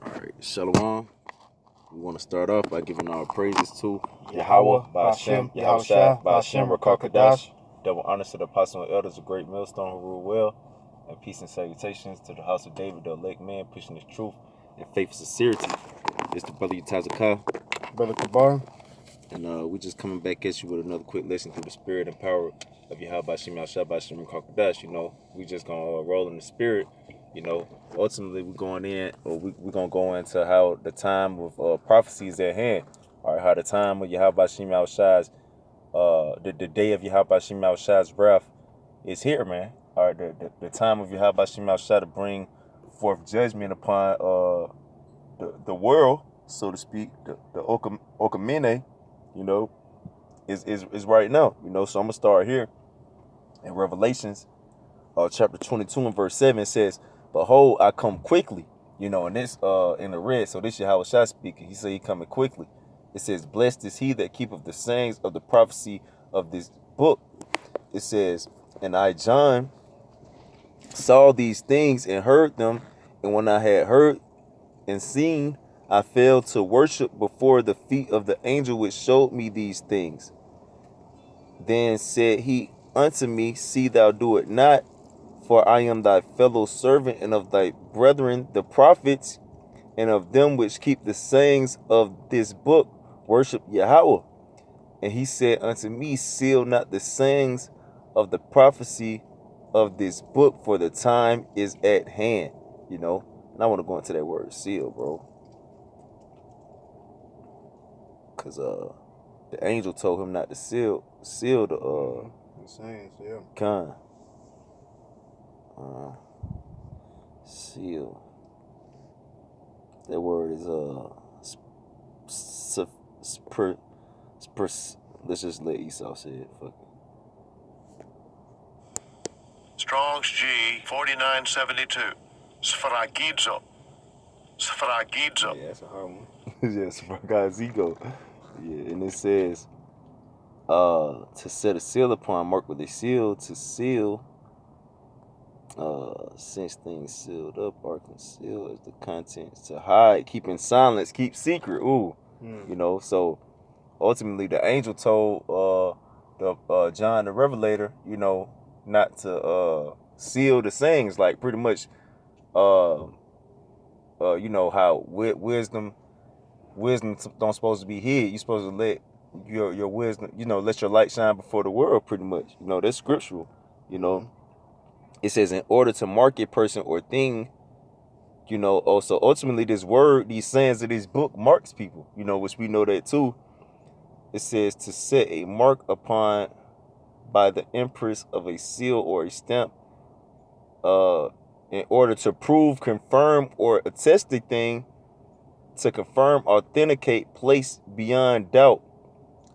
All right, Shalom. We want to start off by giving our praises to Yahweh, Ba'ashem, Yahushua, Ba'ashem, Rakakadash. Double honors to the apostles and elders of Great Millstone who rule well, and peace and salutations to the house of David, the elect man, pushing his truth and faith and sincerity. It's the brother Yatazakah, Brother Kabar. and we just coming back at you with another quick lesson through the spirit and power of Yahweh Ba'ashem, Yahushua, Ba'ashem, Rakakadash. We just gonna roll in the spirit. Ultimately we're going in, or we're gonna go into how the time of prophecies at hand. All right, how the time of Yahweh Shem Yahushua's, the day of Yahweh Shem Yahushua's wrath is here, man. All right, the time of Yahweh Shem Yahushua to bring forth judgment upon the world, so to speak, the Okamene, is right now. So I'm gonna start here in Revelations, chapter 22 and verse 7 says, "Behold, I come quickly." And this in the red, so this is Yahushua speaking. He said he coming quickly. It says, "Blessed is he that keepeth the sayings of the prophecy of this book." It says, "And I, John, saw these things and heard them, and when I had heard and seen, I fell to worship before the feet of the angel which showed me these things. Then said he unto me, See thou do it not, for I am thy fellow servant and of thy brethren the prophets, and of them which keep the sayings of this book worship Yahweh. And he said unto me, Seal not the sayings of the prophecy of this book, for the time is at hand." And I want to go into that word seal, bro, because the angel told him not to seal the sayings, yeah. con seal. That word is let's just let Esau say it. Fuck it. Strong's G 4972. Sfragidzo. Yeah, that's a hard one. Yeah, Sfragidzo. Yeah, and it says to set a seal upon, mark with a seal, to seal, since things sealed up are concealed as the contents, to hide, keep in silence, keep secret. Ooh. So ultimately the angel told the John the Revelator, not to seal the sayings, like pretty much how wisdom don't supposed to be hid. You're supposed to let your wisdom, let your light shine before the world, pretty much. That's scriptural. It says, in order to mark a person or thing, also ultimately this word, these sayings of this book marks people, which we know that too. It says to set a mark upon by the impress of a seal or a stamp, in order to prove, confirm, or attest the thing, to confirm, authenticate, place beyond doubt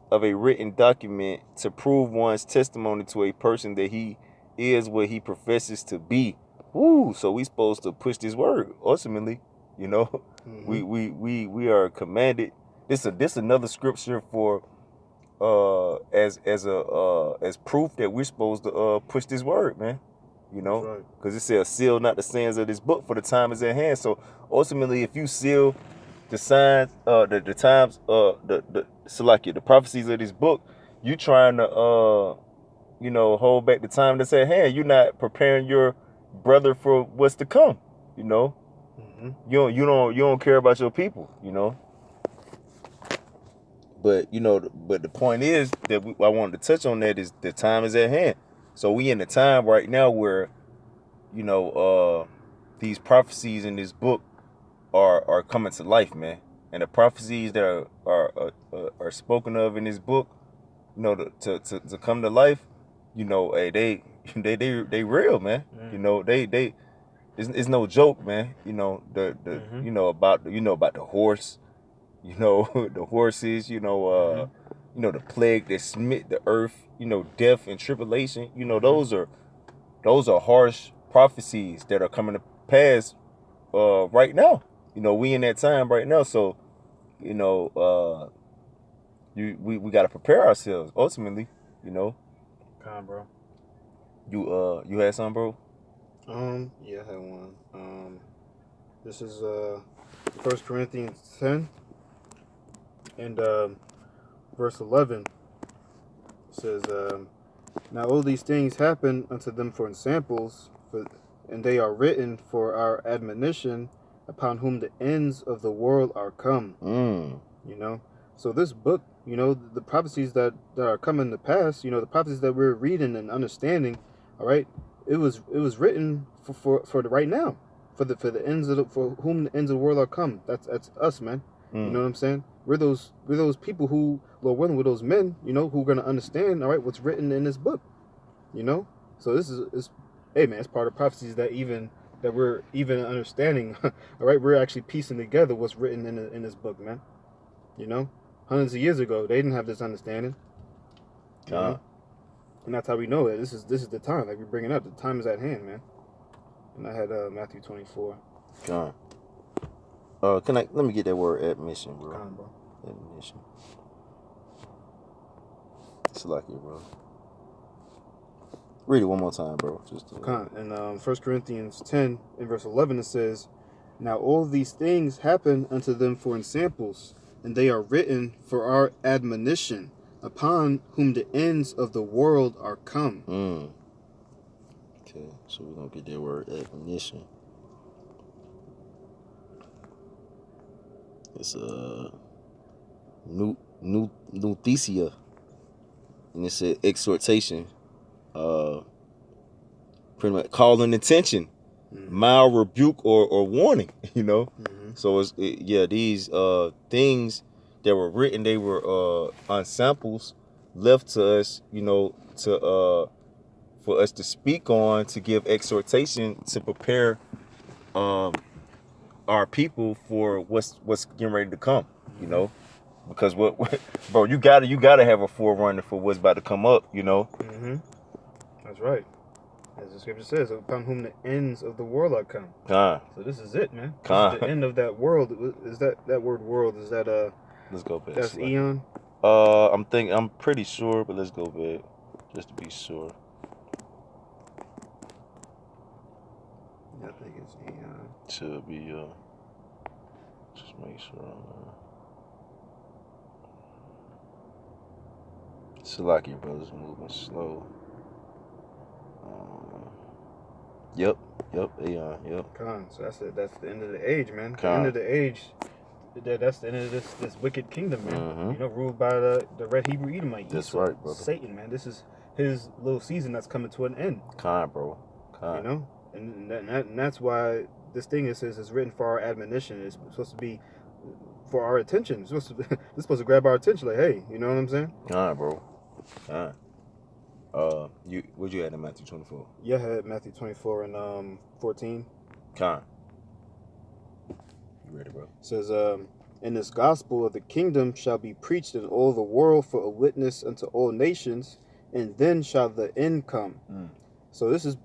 of a written document, to prove one's testimony to a person that he is what he professes to be. Woo! So we supposed to push this word. Ultimately, we are commanded. This another scripture for as proof that we're supposed to push this word, man. Because it says, seal not the sayings of this book, for the time is at hand. So ultimately, if you seal the signs, the times, the prophecies of this book, you trying to hold back the time that's at hand. You're not preparing your brother for what's to come. You don't care about your people. But but the point is that I wanted to touch on that is the time is at hand. So we in the time right now where these prophecies in this book are coming to life, man. And the prophecies that are spoken of in this book, to come to life, hey, they real, man. They it's no joke, man. About the horse, the horses, the plague that smit the earth, death and tribulation. Those are harsh prophecies that are coming to pass right now. We in that time right now, so we got to prepare ourselves ultimately. Come, bro. You had something, bro? Yeah, I had one. This is 1 Corinthians 10 and verse 11 says, now all these things happen unto them for examples, and they are written for our admonition, upon whom the ends of the world are come. You know, so this book, you know, the prophecies that are coming to pass, you know, the prophecies that we're reading and understanding, all right, it was written for the right now, for the ends of for whom the ends of the world are come. That's us, man. You know what I'm saying? We're those people who, Lord willing, we're those men, you know, who are gonna understand, all right, what's written in this book. You know, so this is, hey man, it's part of prophecies that we're even understanding. All right, we're actually piecing together what's written in this book, man. You know, hundreds of years ago, they didn't have this understanding. You know? And that's how we know that this is the time. Like we're bringing up, the time is at hand, man. And I had Matthew 24. Let me get that word admission, bro. Bro. Admission. It's like it, bro. Read it one more time, bro. Just in 1 Corinthians 10 in verse 11 it says, now all these things happen unto them for examples, and they are written for our admonition, upon whom the ends of the world are come. Okay, so we're gonna get that word admonition. It's nuthesia, and it's an exhortation, pretty much calling attention, mild rebuke or warning. You know, so these things that were written, they were on samples left to us, you know, to for us to speak on, to give exhortation, to prepare our people for what's getting ready to come, you know, because what bro, you gotta have a forerunner for what's about to come up, you know. That's right. As the scripture says, upon whom the ends of the world are come. So this is it, man. This is the end of that world. Is that word world? Is that let's go back. That's eon. I'm pretty sure, but let's go back just to be sure. I think it's eon. Should be just make sure. Salaki brothers moving slow. Yep, Aeon, yep. So that's it. That's the end of the age, man. The end of the age. That's the end of this wicked kingdom, man. You know, ruled by the red Hebrew Edomite. That's right, brother. Satan, man. This is his little season that's coming to an end. Bro. You know, and that's why this thing is written for our admonition. It's supposed to be for our attention. It's supposed to grab our attention. Like, hey, you know what I'm saying? Bro. What'd you add in Matthew 24? Yeah, I had Matthew 24 and 14. You ready, bro? It says, and this gospel of the kingdom shall be preached in all the world for a witness unto all nations, and then shall the end come. So this is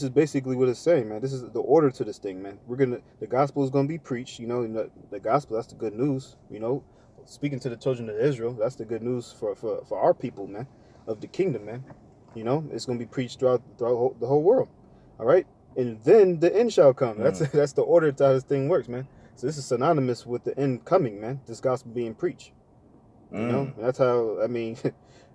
basically what it's saying, man. This is the order to this thing, man. The gospel is gonna be preached. You know, the gospel, that's the good news. You know, speaking to the children of Israel, that's the good news for our people, man, of the kingdom, man. You know, it's gonna be preached throughout the whole world. All right, and then the end shall come. That's the order to how this thing works, man. So this is synonymous with the end coming, man. This gospel being preached. You know, and that's how, I mean,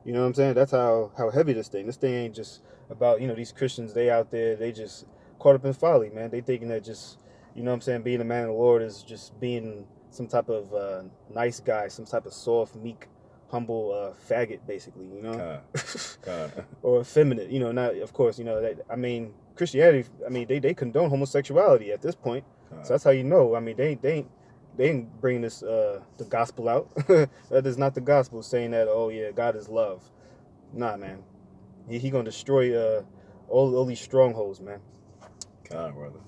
you know what I'm saying? That's how heavy this thing. This thing ain't just about, you know, these Christians, they out there, they just caught up in folly, man. They thinking that just, you know what I'm saying, being a man of the Lord is just being some type of nice guy, some type of soft, meek, humble faggot, basically, you know? Or effeminate, you know, not, of course, you know, I mean, Christianity, I mean, they condone homosexuality at this point. So that's how you know. I mean, they ain't bringing this the gospel out. That is not the gospel saying that, oh yeah, God is love. Nah, man. He gonna destroy all these strongholds, man. Brother.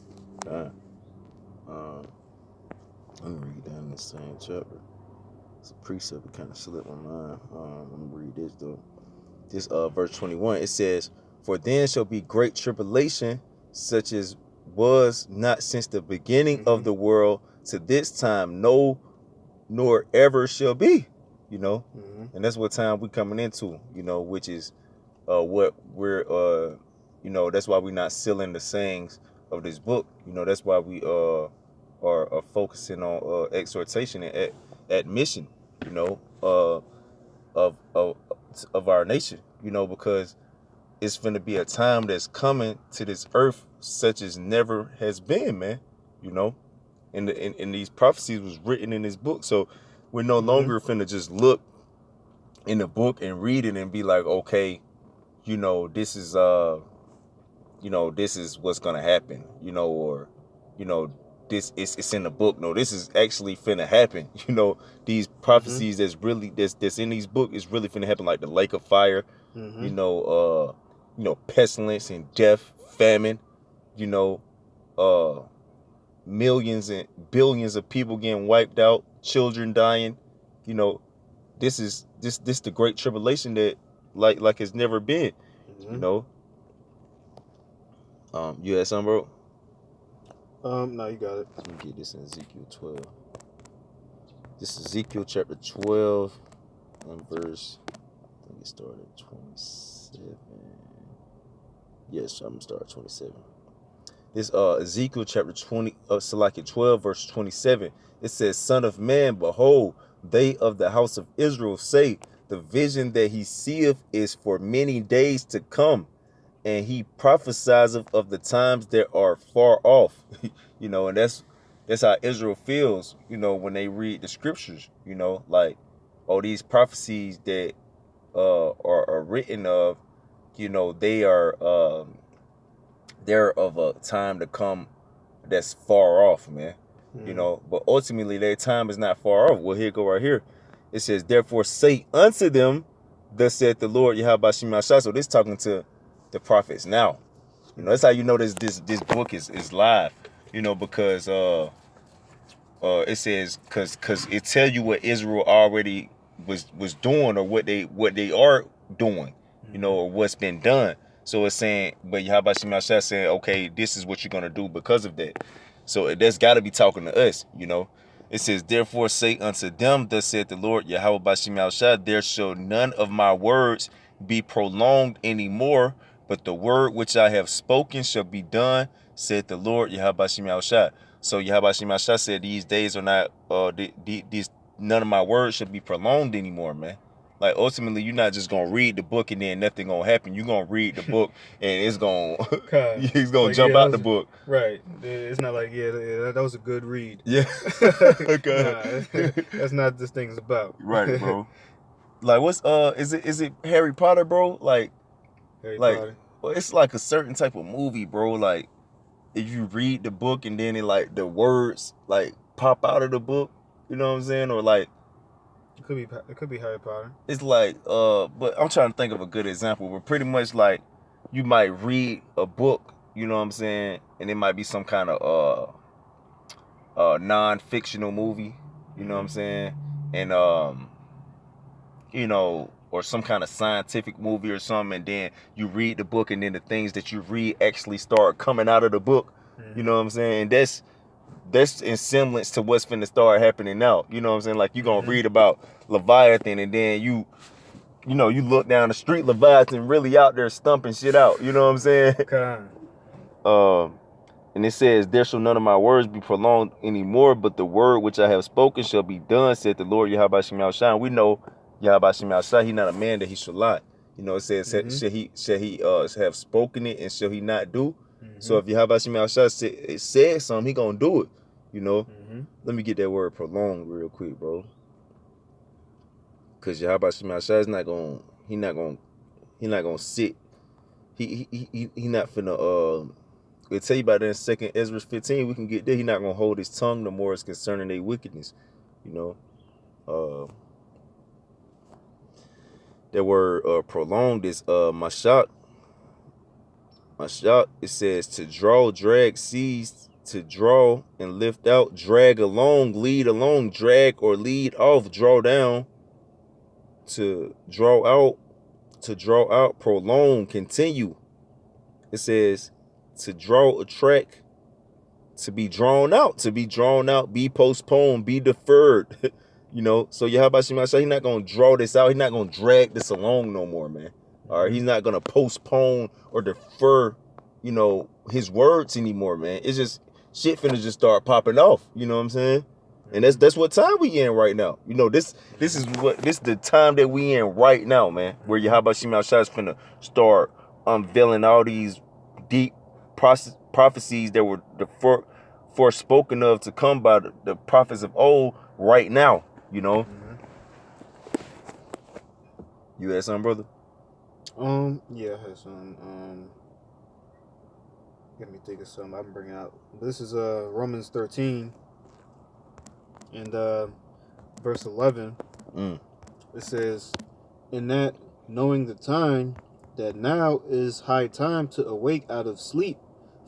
Let me read down this same chapter. It's a precept that kind of slipped my mind. Let me read this though. This verse 21. It says, "For then shall be great tribulation, such as was not since the beginning of the world to this time, no, nor ever shall be." You know, and that's what time we coming into. You know, which is what we're you know, that's why we're not sealing the sayings of this book. You know, that's why we are focusing on exhortation and admission, you know, of of our nation, you know, because it's finna be a time that's coming to this earth such as never has been, man, you know. And these prophecies was written in this book, so we're no longer finna just look in the book and read it and be like, okay, you know, this is what's gonna happen, you know, or, you know, this it's in the book. No, this is actually finna happen. You know, these prophecies that's in these books is really finna happen, like the lake of fire, you know, pestilence and death, famine, you know, millions and billions of people getting wiped out, children dying, you know, this is this the great tribulation that like it's never been, you know. You had something, bro? No, you got it. Let me get this in Ezekiel 12. This is Ezekiel chapter 12 and verse, I think it started at 27. Yes, I'm gonna start at 27. This Ezekiel chapter 12 verse 27. It says, "Son of man, behold, they of the house of Israel say, the vision that he seeth is for many days to come, and he prophesieth of the times that are far off." You know, and that's how Israel feels, you know, when they read the scriptures, you know, like, oh, these prophecies that are written of, you know, they're of a time to come that's far off, man. You know, but ultimately their time is not far off. Well, here go right here. It says, "Therefore say unto them, thus saith the Lord Yahweh Shemashah." So this talking to the prophets now. You know, that's how you know this book is live. You know, because it says, cause it tell you what Israel already was doing, or what they are doing, you know, or what's been done. So it's saying, but Yahweh Shemashah saying, okay, this is what you're gonna do because of that. So that's got to be talking to us, you know. It says, "Therefore say unto them, thus saith the Lord Yahweh Shemashah, there shall none of my words be prolonged anymore, but the word which I have spoken shall be done, saith the Lord Yahweh Shemashah." So Yahweh Shemashah said, these days are not, these none of my words should be prolonged anymore, man. Like, ultimately, you're not just gonna read the book and then nothing gonna happen. You're gonna read the book and it's gonna he's gonna like, jump out the book. Right. It's not like, that was a good read. Yeah. Nah, that's not what this thing's about. Right, bro. Like, what's is it Harry Potter, bro? Like, Harry Potter. well, it's like a certain type of movie, bro. Like, if you read the book and then it, like, the words like pop out of the book, you know what I'm saying? Or like, It could be Harry Potter. it's like, but I'm trying to think of a good example. But pretty much, like, you might read a book, you know what I'm saying, and it might be some kind of non-fictional movie, you know what I'm saying, and you know, or some kind of scientific movie or something, and then you read the book, and then the things that you read actually start coming out of the book, you know what I'm saying? And that's in semblance to what's finna start happening now, you know what I'm saying? Like, you gonna read about Leviathan, and then you know, you look down the street, Leviathan really out there stumping shit out, you know what I'm saying? And it says, "There shall none of my words be prolonged anymore, but the word which I have spoken shall be done, said the Lord Yahweh Shemashah." We know Yahweh Shemashah, he not a man that he should lie. You know, it says, shall he have spoken it, and shall he not do? So if Yahweh Shemashah said something, he gonna do it, you know. Let me get that word prolonged real quick, bro. Because Yahweh Shemashah is not gonna sit. He not finna we'll tell you about that in 2 Ezra 15. We can get there. He's not going to hold his tongue no more as concerning their wickedness. You know, that word prolonged is mashak. Mashak, it says to draw, drag, seize, to draw and lift out, drag along, lead along, drag or lead off, draw down, to draw out, prolong, continue. It says to draw, attract, to be drawn out, be postponed, be deferred. You know, so Yahweh Shemashah, he's not going to draw this out. He's not going to drag this along no more, man. All right, he's not going to postpone or defer, you know, his words anymore, man. It's just shit finna just start popping off. You know what I'm saying? And that's what time we in right now. You know, this is the time that we in right now, man. Where Yahweh Shema Shai is finna start unveiling all these deep prophecies that were forespoken of to come by the prophets of old right now. You know. You had something, brother? Yeah, I had some. Let me think of something I'm bringing out. This is Romans 13 and verse 11. It says, "In that knowing the time, that now is high time to awake out of sleep,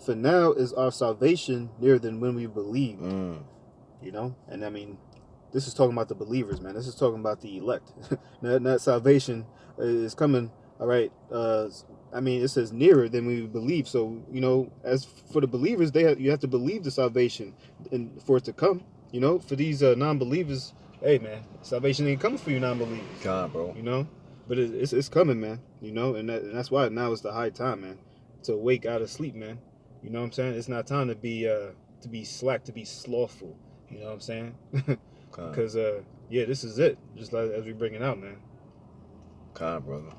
for now is our salvation nearer than when we believed." You know, and I mean, this is talking about the believers, man. This is talking about the elect. Not salvation is coming. All right. I mean, it says nearer than we believe. So, you know, as for the believers, you have to believe the salvation and for it to come. You know, for these non-believers, hey, man, salvation ain't coming for you non-believers. God, bro. You know, but it's coming, man. You know, and that's why now is the high time, man, to wake out of sleep, man. You know what I'm saying? It's not time to be slack, to be slothful. You know what I'm saying? Because yeah, this is it. Just like as we bring it out, man. Brother.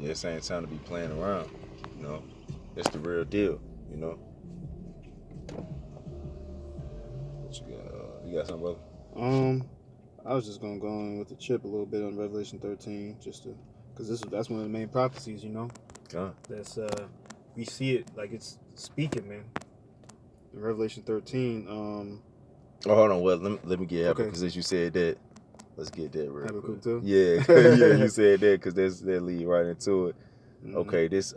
Yeah, this ain't time to be playing around. You know, it's the real deal. You know. What you got? You got something, brother? I was just gonna go in with the chip a little bit on Revelation 13, just to, because that's one of the main prophecies. You know. That's we see it like it's speaking, man. In Revelation 13. Oh, hold on. Well, let me get Habakkuk, because as you said that, let's get that real Habakkuk quick. too? Yeah, yeah, you said that because that lead right into it. Okay, this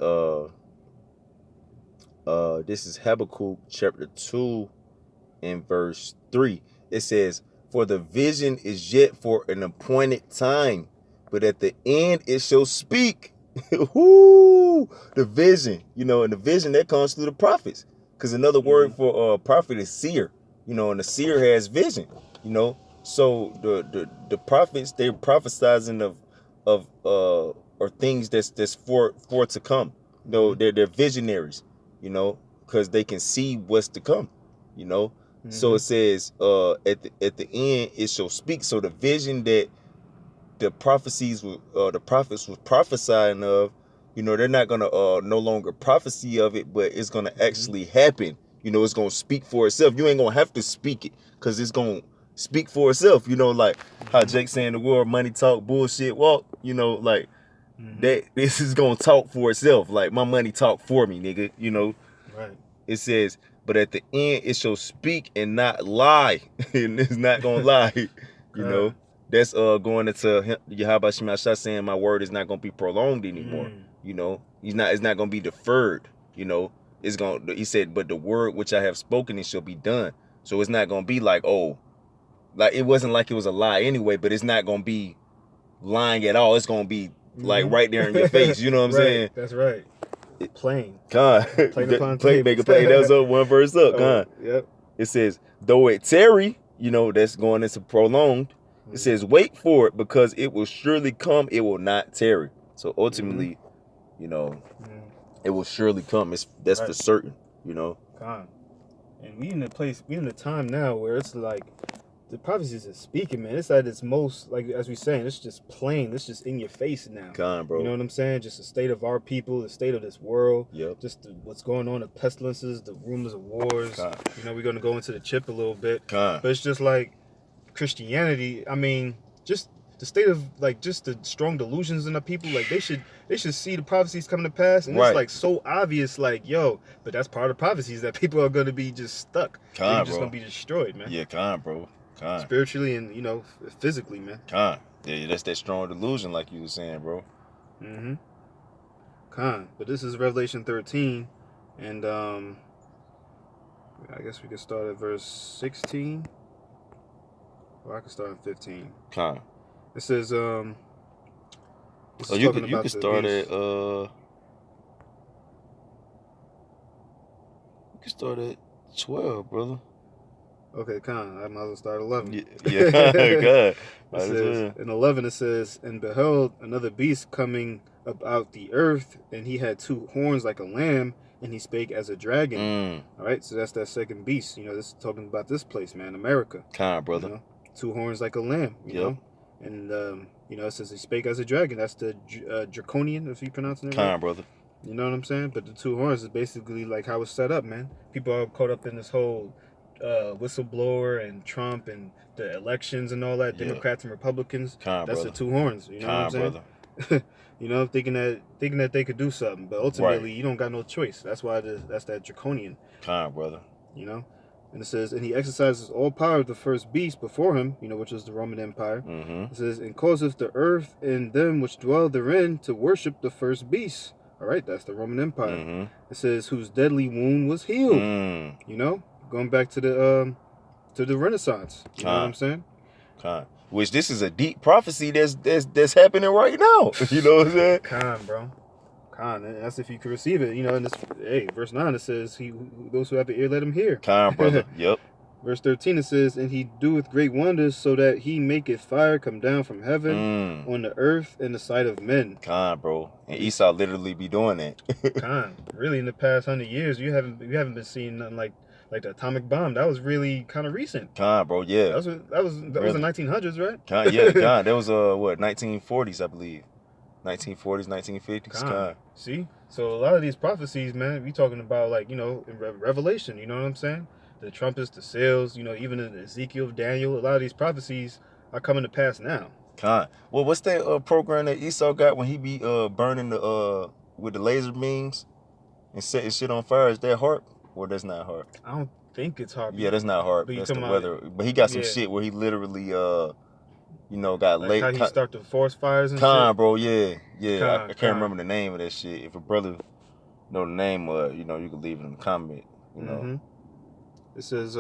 is Habakkuk chapter 2 and verse 3. It says, "For the vision is yet for an appointed time, but at the end it shall speak." Whoo! The vision, you know, and the vision that comes through the prophets. Because another word for prophet is seer, you know, and the seer has vision, you know. So the prophets, they're prophesizing of or things that's for to come. You know, they're visionaries, you know, because they can see what's to come, you know. So it says at the end it shall speak. So the vision that the prophecies the prophets was prophesying of, you know, they're not gonna no longer prophecy of it, but it's gonna actually happen. You know, it's gonna speak for itself. You ain't gonna have to speak it, because it's gonna speak for itself. You know, like how Jake saying the word money talk, bullshit walk. You know, like that. This is gonna talk for itself. Like my money talk for me, nigga. You know. Right. It says, but at the end it shall speak and not lie. And it's not gonna lie. You know. That's going into Yahweh Shema Shai saying my word is not gonna be prolonged anymore. You know, it's not gonna be deferred. You know, it's gonna. He said, but the word which I have spoken it shall be done. So it's not gonna be like, oh, like it wasn't like it was a lie anyway. But it's not gonna be lying at all. It's gonna be like right there in your face. You know what I'm saying? That's right. Plain. God, Plain upon make it plain. That's up one verse up. God. Yep. It says, though it tarry, you know, that's going into prolonged. It says, wait for it, because it will surely come. It will not tarry. So ultimately, you know, it will surely come. That's for certain, you know. And we in the time now where it's like the prophecies are speaking, man. It's at its most, like as we saying, it's just plain. It's just in your face now. Bro. You know what I'm saying? Just the state of our people, the state of this world. Yep. Just what's going on, the pestilences, the rumors of wars. You know, we're gonna go into the chip a little bit. But it's just like Christianity. I mean, just the state of like just the strong delusions in the people. Like they should see the prophecies coming to pass, and it's like so obvious. Like but that's part of the prophecies that people are gonna be just stuck. They're just gonna be destroyed, man. Yeah, bro. Spiritually and, you know, physically, man. Yeah, that's that strong delusion, like you were saying, bro. But this is Revelation 13, and I guess we could start at verse 16, or I could start at 15. It says you can start at you can start at 12, brother. Okay, I might as well start 11. Yeah, God. It says, in 11 it says, and behold, another beast coming about the earth, and he had two horns like a lamb, and he spake as a dragon. All right, so that's that second beast. You know, this is talking about this place, man, America. Brother. You know, 2 horns like a lamb. You know, and you know, it says he spake as a dragon. That's the draconian, if you pronounce it right. Brother. You know what I'm saying? But the 2 horns is basically like how it's set up, man. People are caught up in this whole whistleblower and Trump and the elections and all that, Democrats and Republicans. That's brother. the 2 horns. You know what I'm saying? Brother. You know, thinking that they could do something, but ultimately you don't got no choice. That's why that's that draconian. Brother. You know, and it says, and he exercises all power of the first beast before him. You know, which is the Roman Empire. It says, and causeth the earth and them which dwell therein to worship the first beast. All right, that's the Roman Empire. It says, whose deadly wound was healed. You know, going back to the Renaissance. You know what I'm saying? Which this is a deep prophecy that's happening right now. You know what I'm saying? Bro. And that's if you can receive it. You know, in this, verse 9 it says, those who have an ear, let him hear. Brother. Yep. Verse 13 it says, and he doeth great wonders, so that he maketh fire come down from heaven on the earth in the sight of men. Bro. And Esau literally be doing that. Really, in the past 100 years, you haven't been seeing nothing like the atomic bomb. That was really kind of recent. Bro. Yeah. That was the 1900s, right? Yeah. That was 1940s, I believe. 1940s, 1950s. See, so a lot of these prophecies, man, we talking about, like, you know, in Revelation. You know what I'm saying? The trumpets, the seals, you know, even in Ezekiel, Daniel, a lot of these prophecies are coming to pass now. Well, what's that program that Esau got when he be burning the with the laser beams and setting shit on fire? Is that HARP? Or that's not HARP? I don't think it's HARP. Yeah, that's not HARP. That's the weather. But he got some shit where he literally you know, got like how he start the forest fires and shit. Bro, yeah. I can't remember the name of that shit. If a brother know the name, you know, you can leave it in the comment. You know. It says,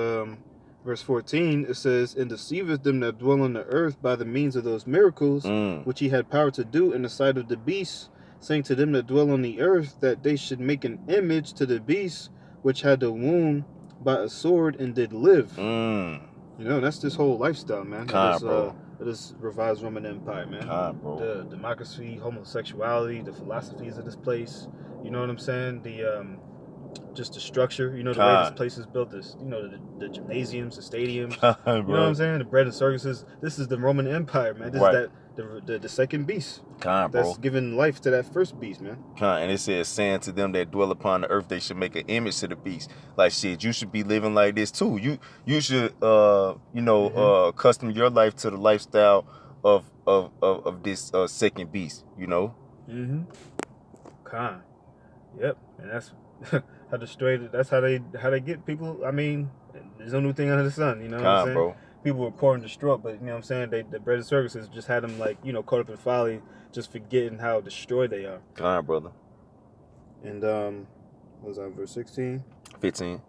verse 14, it says, and deceiveth them that dwell on the earth by the means of those miracles, which he had power to do in the sight of the beast, saying to them that dwell on the earth, that they should make an image to the beast, which had the wound by a sword and did live. You know, that's this whole lifestyle, man. This revised Roman Empire, man. Bro. The democracy, homosexuality, the philosophies of this place. You know what I'm saying? The just the structure, you know, the way this place is built, this, you know, the gymnasiums, the stadiums, you know what I'm saying, the bread and circuses. This is the Roman Empire, man. This is the second beast that's giving life to that first beast, man. And it says, saying to them that dwell upon the earth, they should make an image to the beast. Like, shit, you should be living like this too. You should you know, accustom your life to the lifestyle of this second beast, you know. Yep. And that's how destroyed. That's how they get people. I mean, there's no new thing under the sun. You know what I'm saying? Bro. People were poor and distraught, but you know what I'm saying. The bread and circuses just had them, like, you know, caught up in folly, just forgetting how destroyed they are. Brother. And what was that, verse 16? 15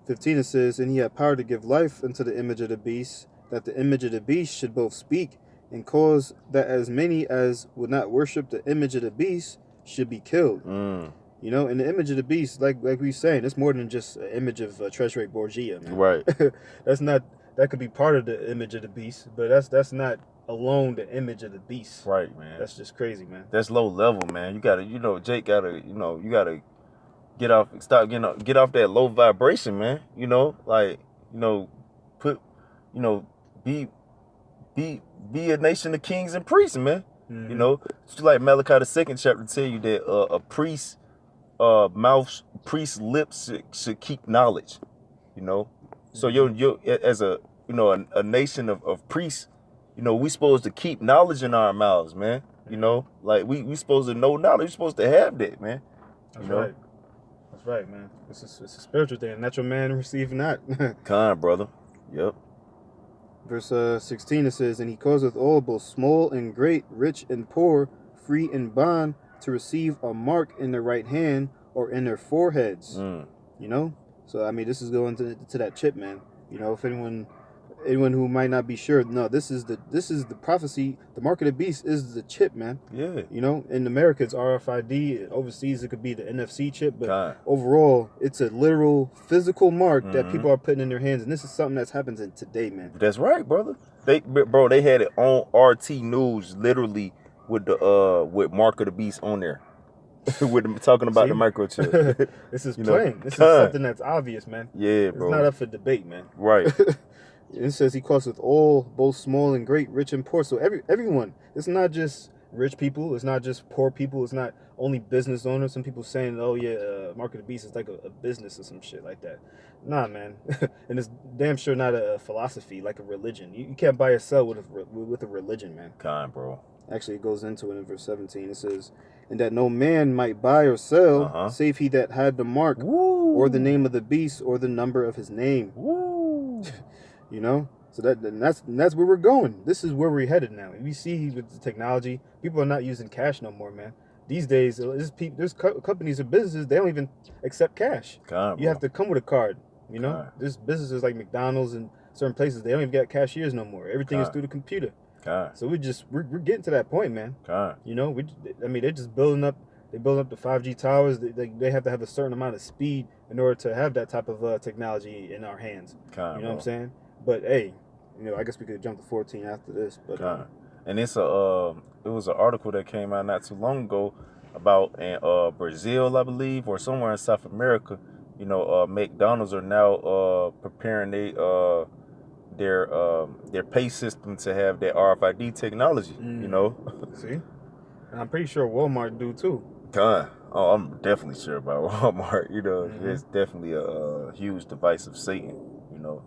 it says, and he had power to give life unto the image of the beast, that the image of the beast should both speak and cause that as many as would not worship the image of the beast should be killed. You know, and the image of the beast, like we were saying, it's more than just an image of Treasury Borgia, man. Right. That could be part of the image of the beast, but that's not alone the image of the beast. Right, man. That's just crazy, man. That's low level, man. You gotta, you know, Jake gotta, you know, you gotta get off that low vibration, man. You know, like, you know, be a nation of kings and priests, man. You know, it's like Malachi the 2nd chapter tell you that a priest priest's lips should keep knowledge, you know. So you're as a, you know, a nation of priests, you know, we supposed to keep knowledge in our mouths, man. You know, like we supposed to know knowledge. We supposed to have that, man. That's right. That's right, man. It's a spiritual thing. Natural man receive not. Brother. Yep. Verse 16 it says, and he causeth all, both small and great, rich and poor, free and bond, to receive a mark in their right hand or in their foreheads. You know, so I mean, this is going to that chip, man. You know, if anyone who might not be sure, no, this is the prophecy. The mark of the beast is the chip, man. Yeah. You know, in America it's RFID. Overseas it could be the NFC chip, but overall it's a literal physical mark that people are putting in their hands, and this is something that's happening today, man. That's right, brother. They had it on RT News, literally with the with mark of the beast on there. talking about the See? microchip. This is You know, plain. This is God. something that's obvious, man. Yeah, It's bro. not up for debate, man. Right. It says he causeth all, both small and great, rich and poor. So everyone. It's not just rich people. It's not just poor people. It's not only business owners. Some people saying, "Oh yeah, Mark of the Beast is like a business or some shit like that." Nah, man. And it's damn sure not a philosophy like a religion. You can't buy or sell with a religion, man. God, bro. Actually, it goes into it in verse 17. It says, "And that no man might buy or sell, save he that had the mark, or the name of the beast, or the number of his name." Woo. You know, so that's where we're going. This is where we're headed now. We see with the technology, people are not using cash no more, man. These days, there's companies or businesses, they don't even accept cash. God, You bro. have to come with a card. You know, God. there's businesses like McDonald's and certain places, they don't even got cashiers no more. Everything is God. through the computer. God. So we're getting to that point, man. God. You know, I mean, they're just building up. They build up the 5G towers. They have to have a certain amount of speed in order to have that type of technology in our hands. God, You know bro. what I'm saying? But hey, you know, I guess we could jump to 14 after this. But and it's it was an article that came out not too long ago about in Brazil, I believe, or somewhere in South America. You know, McDonald's are now preparing their pay system to have that RFID technology. You know, see, and I'm pretty sure Walmart do too. Oh, I'm definitely sure about Walmart. You know, it's definitely a huge device of Satan. You know.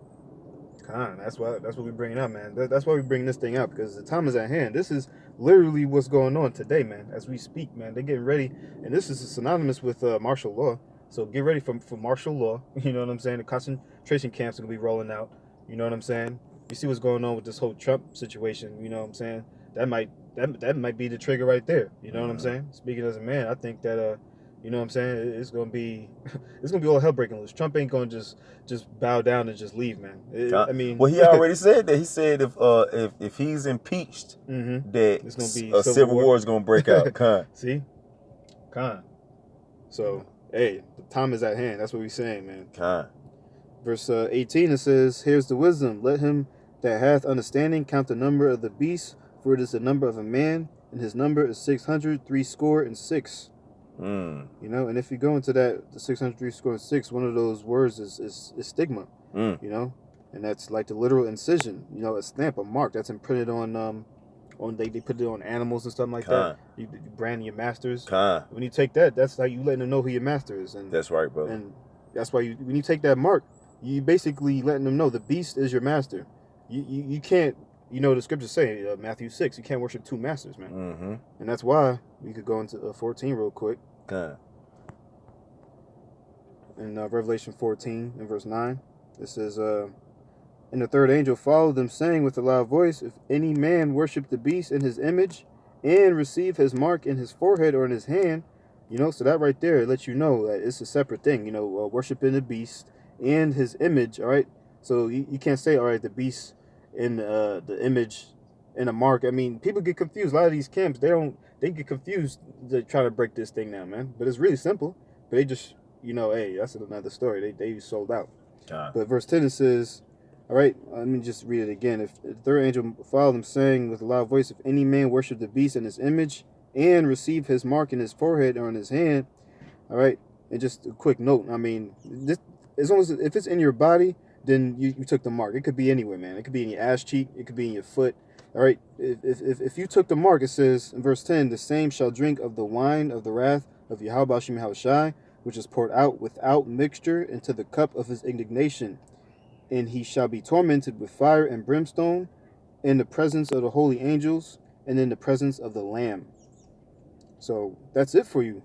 That's what we bringing up, man. That's why we bring this thing up, because the time is at hand. This is literally what's going on today, man. As we speak, man, they're getting ready, and this is synonymous with martial law. So get ready for martial law. You know what I'm saying? The concentration camps are gonna be rolling out. You know what I'm saying? You see what's going on with this whole Trump situation. You know what I'm saying? That might be the trigger right there. You know what I'm saying? Speaking as a man, I think that you know what I'm saying? It's gonna be all hell breaking loose. Trump ain't gonna just bow down and just leave, man. I mean, well, he already said that. He said if he's impeached, that it's gonna be a civil war is gonna break out. See, so hey, the time is at hand. That's what we're saying, man. Verse 18, it says, "Here's the wisdom. Let him that hath understanding count the number of the beast, for it is the number of a man, and his number is 666." You know, and if you go into that, the 666, one of those words is stigma. You know, and that's like the literal incision. You know, a stamp, a mark that's imprinted on they put it on animals and stuff like that. You brand your masters. When you take that, that's how you letting them know who your master is. And that's right, brother. And that's why when you take that mark, you basically letting them know the beast is your master. You can't. You know, the scriptures say, Matthew 6, you can't worship two masters, man. And that's why we could go into 14 real quick. In Revelation 14 and verse 9, it says, "And the third angel followed them, saying with a loud voice, If any man worship the beast in his image, and receive his mark in his forehead or in his hand," you know, so that right there lets you know that it's a separate thing, you know, worshiping the beast and his image, all right? So you can't say, all right, the beast in the image and a mark. I mean, people get confused. A lot of these camps, they get confused to try to break this thing down, man. But it's really simple. But they just, you know, hey, that's another story. They sold out. But verse 10, it says, all right, let me just read it again. If the third angel followed them, saying with a loud voice, "If any man worship the beast in his image and receive his mark in his forehead or in his hand," all right, and just a quick note, I mean, this, as long as if it's in your body, then you took the mark. It could be anywhere, man. It could be in your ass cheek. It could be in your foot. All right, if you took the mark, it says in verse 10, "The same shall drink of the wine of the wrath of Yahweh Shem Yahushai, which is poured out without mixture into the cup of his indignation. And he shall be tormented with fire and brimstone in the presence of the holy angels and in the presence of the Lamb." So that's it for you.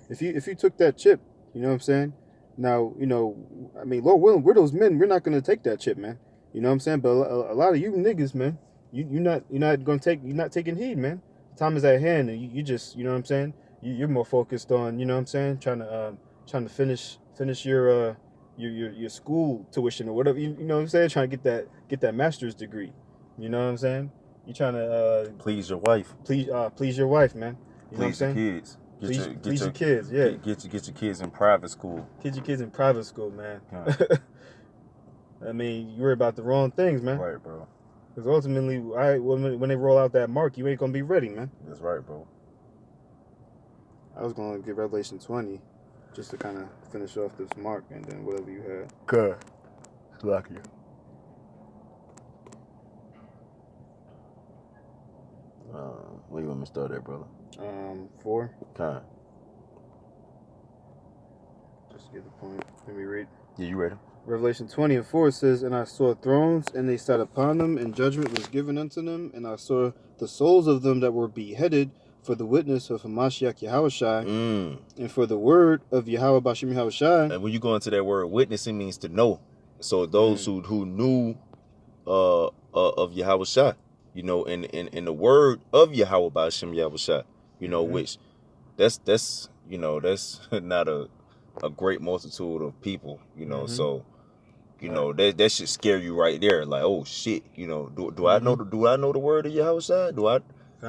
If you took that chip, you know what I'm saying? Now, you know, I mean, Lord willing, we're those men. We're not going to take that chip, man. You know what I'm saying? But a lot of you niggas, man, you're not taking heed, man. The time is at hand, and you just, you know what I'm saying? You're more focused on, you know what I'm saying, trying to finish your school tuition or whatever. You know what I'm saying? Trying to get that master's degree. You know what I'm saying? You trying to please your wife. Please your wife, man. You know what I'm saying? Kids. Please your kids, yeah. Get your kids in private school. Get your kids in private school, man. I mean, you worry about the wrong things, man. Right, bro. Because ultimately, when they roll out that mark, you ain't gonna be ready, man. That's right, bro. I was going to get Revelation 20 just to kind of finish off this mark and then whatever you had. Good. Like you. Where you want me to start at, brother? 4. Kind. Just to get the point. Let me read. Yeah, you ready? Revelation 20 and 4 says, And I saw thrones, and they sat upon them, and judgment was given unto them. And I saw the souls of them that were beheaded for the witness of Hamashiach Yahushai, and for the word of Yahweh Bashim Yahushai. And when you go into that word witness, it means to know. So those who knew of Yahushai, you know, in the word of Yahweh Bashim Yahushai, you know, which that's you know, that's not a great multitude of people, you know, so you know that should scare you right there. Like, oh shit, you know, do I know the word of Yahushua? Do I,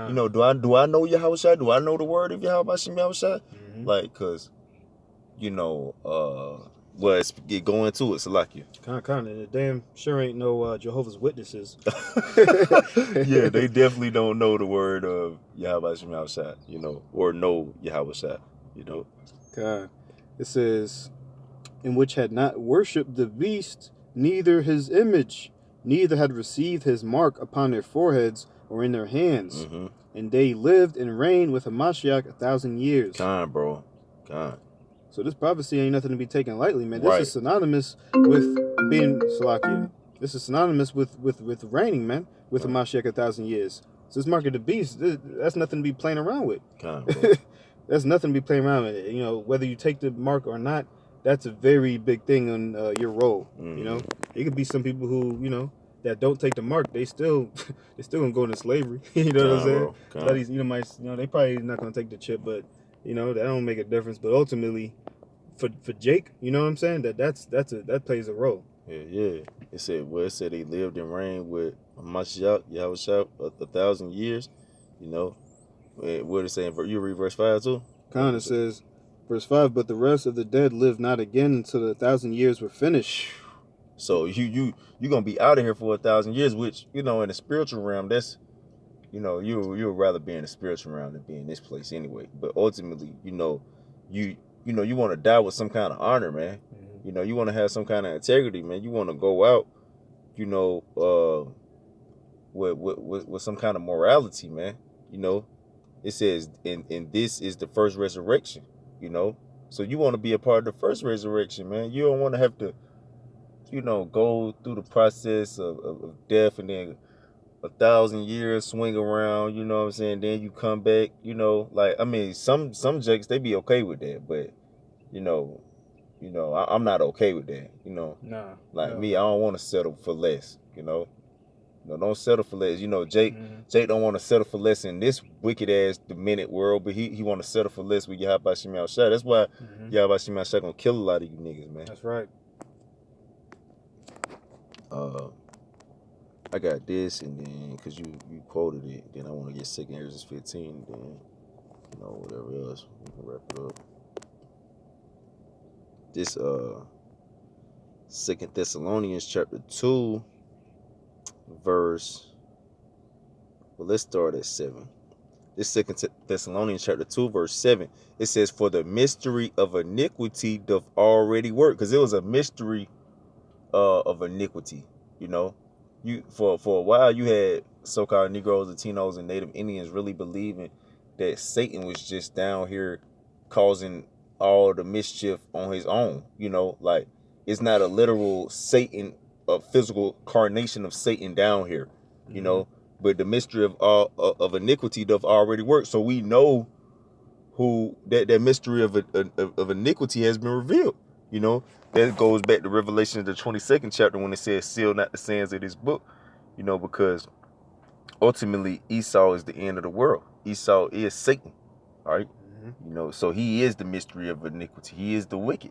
you know, do I know Yahushua? Do I know the word of Yahweh Bashim Yahushua? Like, cause, you know, let's get going to it. Salakia. Kind of. Damn sure ain't no Jehovah's Witnesses. Yeah, they definitely don't know the word of Yahweh Bashim Yahushua, you know, or know Yahushua, you know. God, it says, in which had not worshipped the beast, neither his image, neither had received his mark upon their foreheads or in their hands. And they lived and reigned with Hamashiach 1,000 years. God, bro. God. So this prophecy ain't nothing to be taken lightly, man. Right. This is synonymous with being Salakia. This is synonymous with reigning, man, with Hamashiach 1,000 years. So this mark of the beast, that's nothing to be playing around with. God, bro. That's nothing to be playing around with. You know, whether you take the mark or not, that's a very big thing on your role. You know, it could be some people who, you know, that don't take the mark. They still gonna go into slavery. You know what I'm saying? A lot of these, you know, they probably not gonna take the chip, but you know, that don't make a difference. But ultimately, for Jake, you know what I'm saying? That plays a role. Yeah. It said they lived and reigned with Mashiach, Yahushua 1,000 years. You know, what did it say? You read verse 5 too? Kind of says, verse 5, but the rest of the dead lived not again until the 1,000 years were finished. So you're gonna be out of here for 1,000 years, which, you know, in the spiritual realm, that's, you know, you'd rather be in the spiritual realm than be in this place anyway. But ultimately, you know, you want to die with some kind of honor, man. You know, you want to have some kind of integrity, man. You want to go out, you know, with some kind of morality, man. You know, it says, and this is the first resurrection, you know. So you want to be a part of the first resurrection, man. You don't want to have to, you know, go through the process of death and then 1,000 years swing around, you know what I'm saying? Then you come back, you know, like, I mean, some jakes, they be okay with that, but, you know, I'm not okay with that, you know. Me, I don't want to settle for less, you know. No, don't settle for less. You know, Jake don't want to settle for less in this wicked ass demented world, but he want to settle for less with Yahweh Shemel Shah. That's why Yahweh Shemel Shah gonna kill a lot of you niggas, man. That's right. I got this, and then because you quoted it, then I want to get 2 Ezra 15, then, you know, whatever else, we can wrap it up. This 2 Thessalonians chapter 2, verse, well, let's start at 7. This 2 Thessalonians chapter 2, verse 7, it says, for the mystery of iniquity doth already work. Because it was a mystery of iniquity, you know. For a while, you had so-called Negroes, Latinos, and Native Indians really believing that Satan was just down here causing all the mischief on his own, you know. Like, it's not a literal Satan, a physical carnation of Satan down here, you know. But the mystery of iniquity doth already work. So we know who that mystery of iniquity has been revealed, you know. That goes back to Revelation, the 22nd chapter, when it says, seal not the sands of this book, you know, because ultimately Esau is the end of the world. Esau is Satan, all right? You know, so he is the mystery of iniquity. He is the wicked,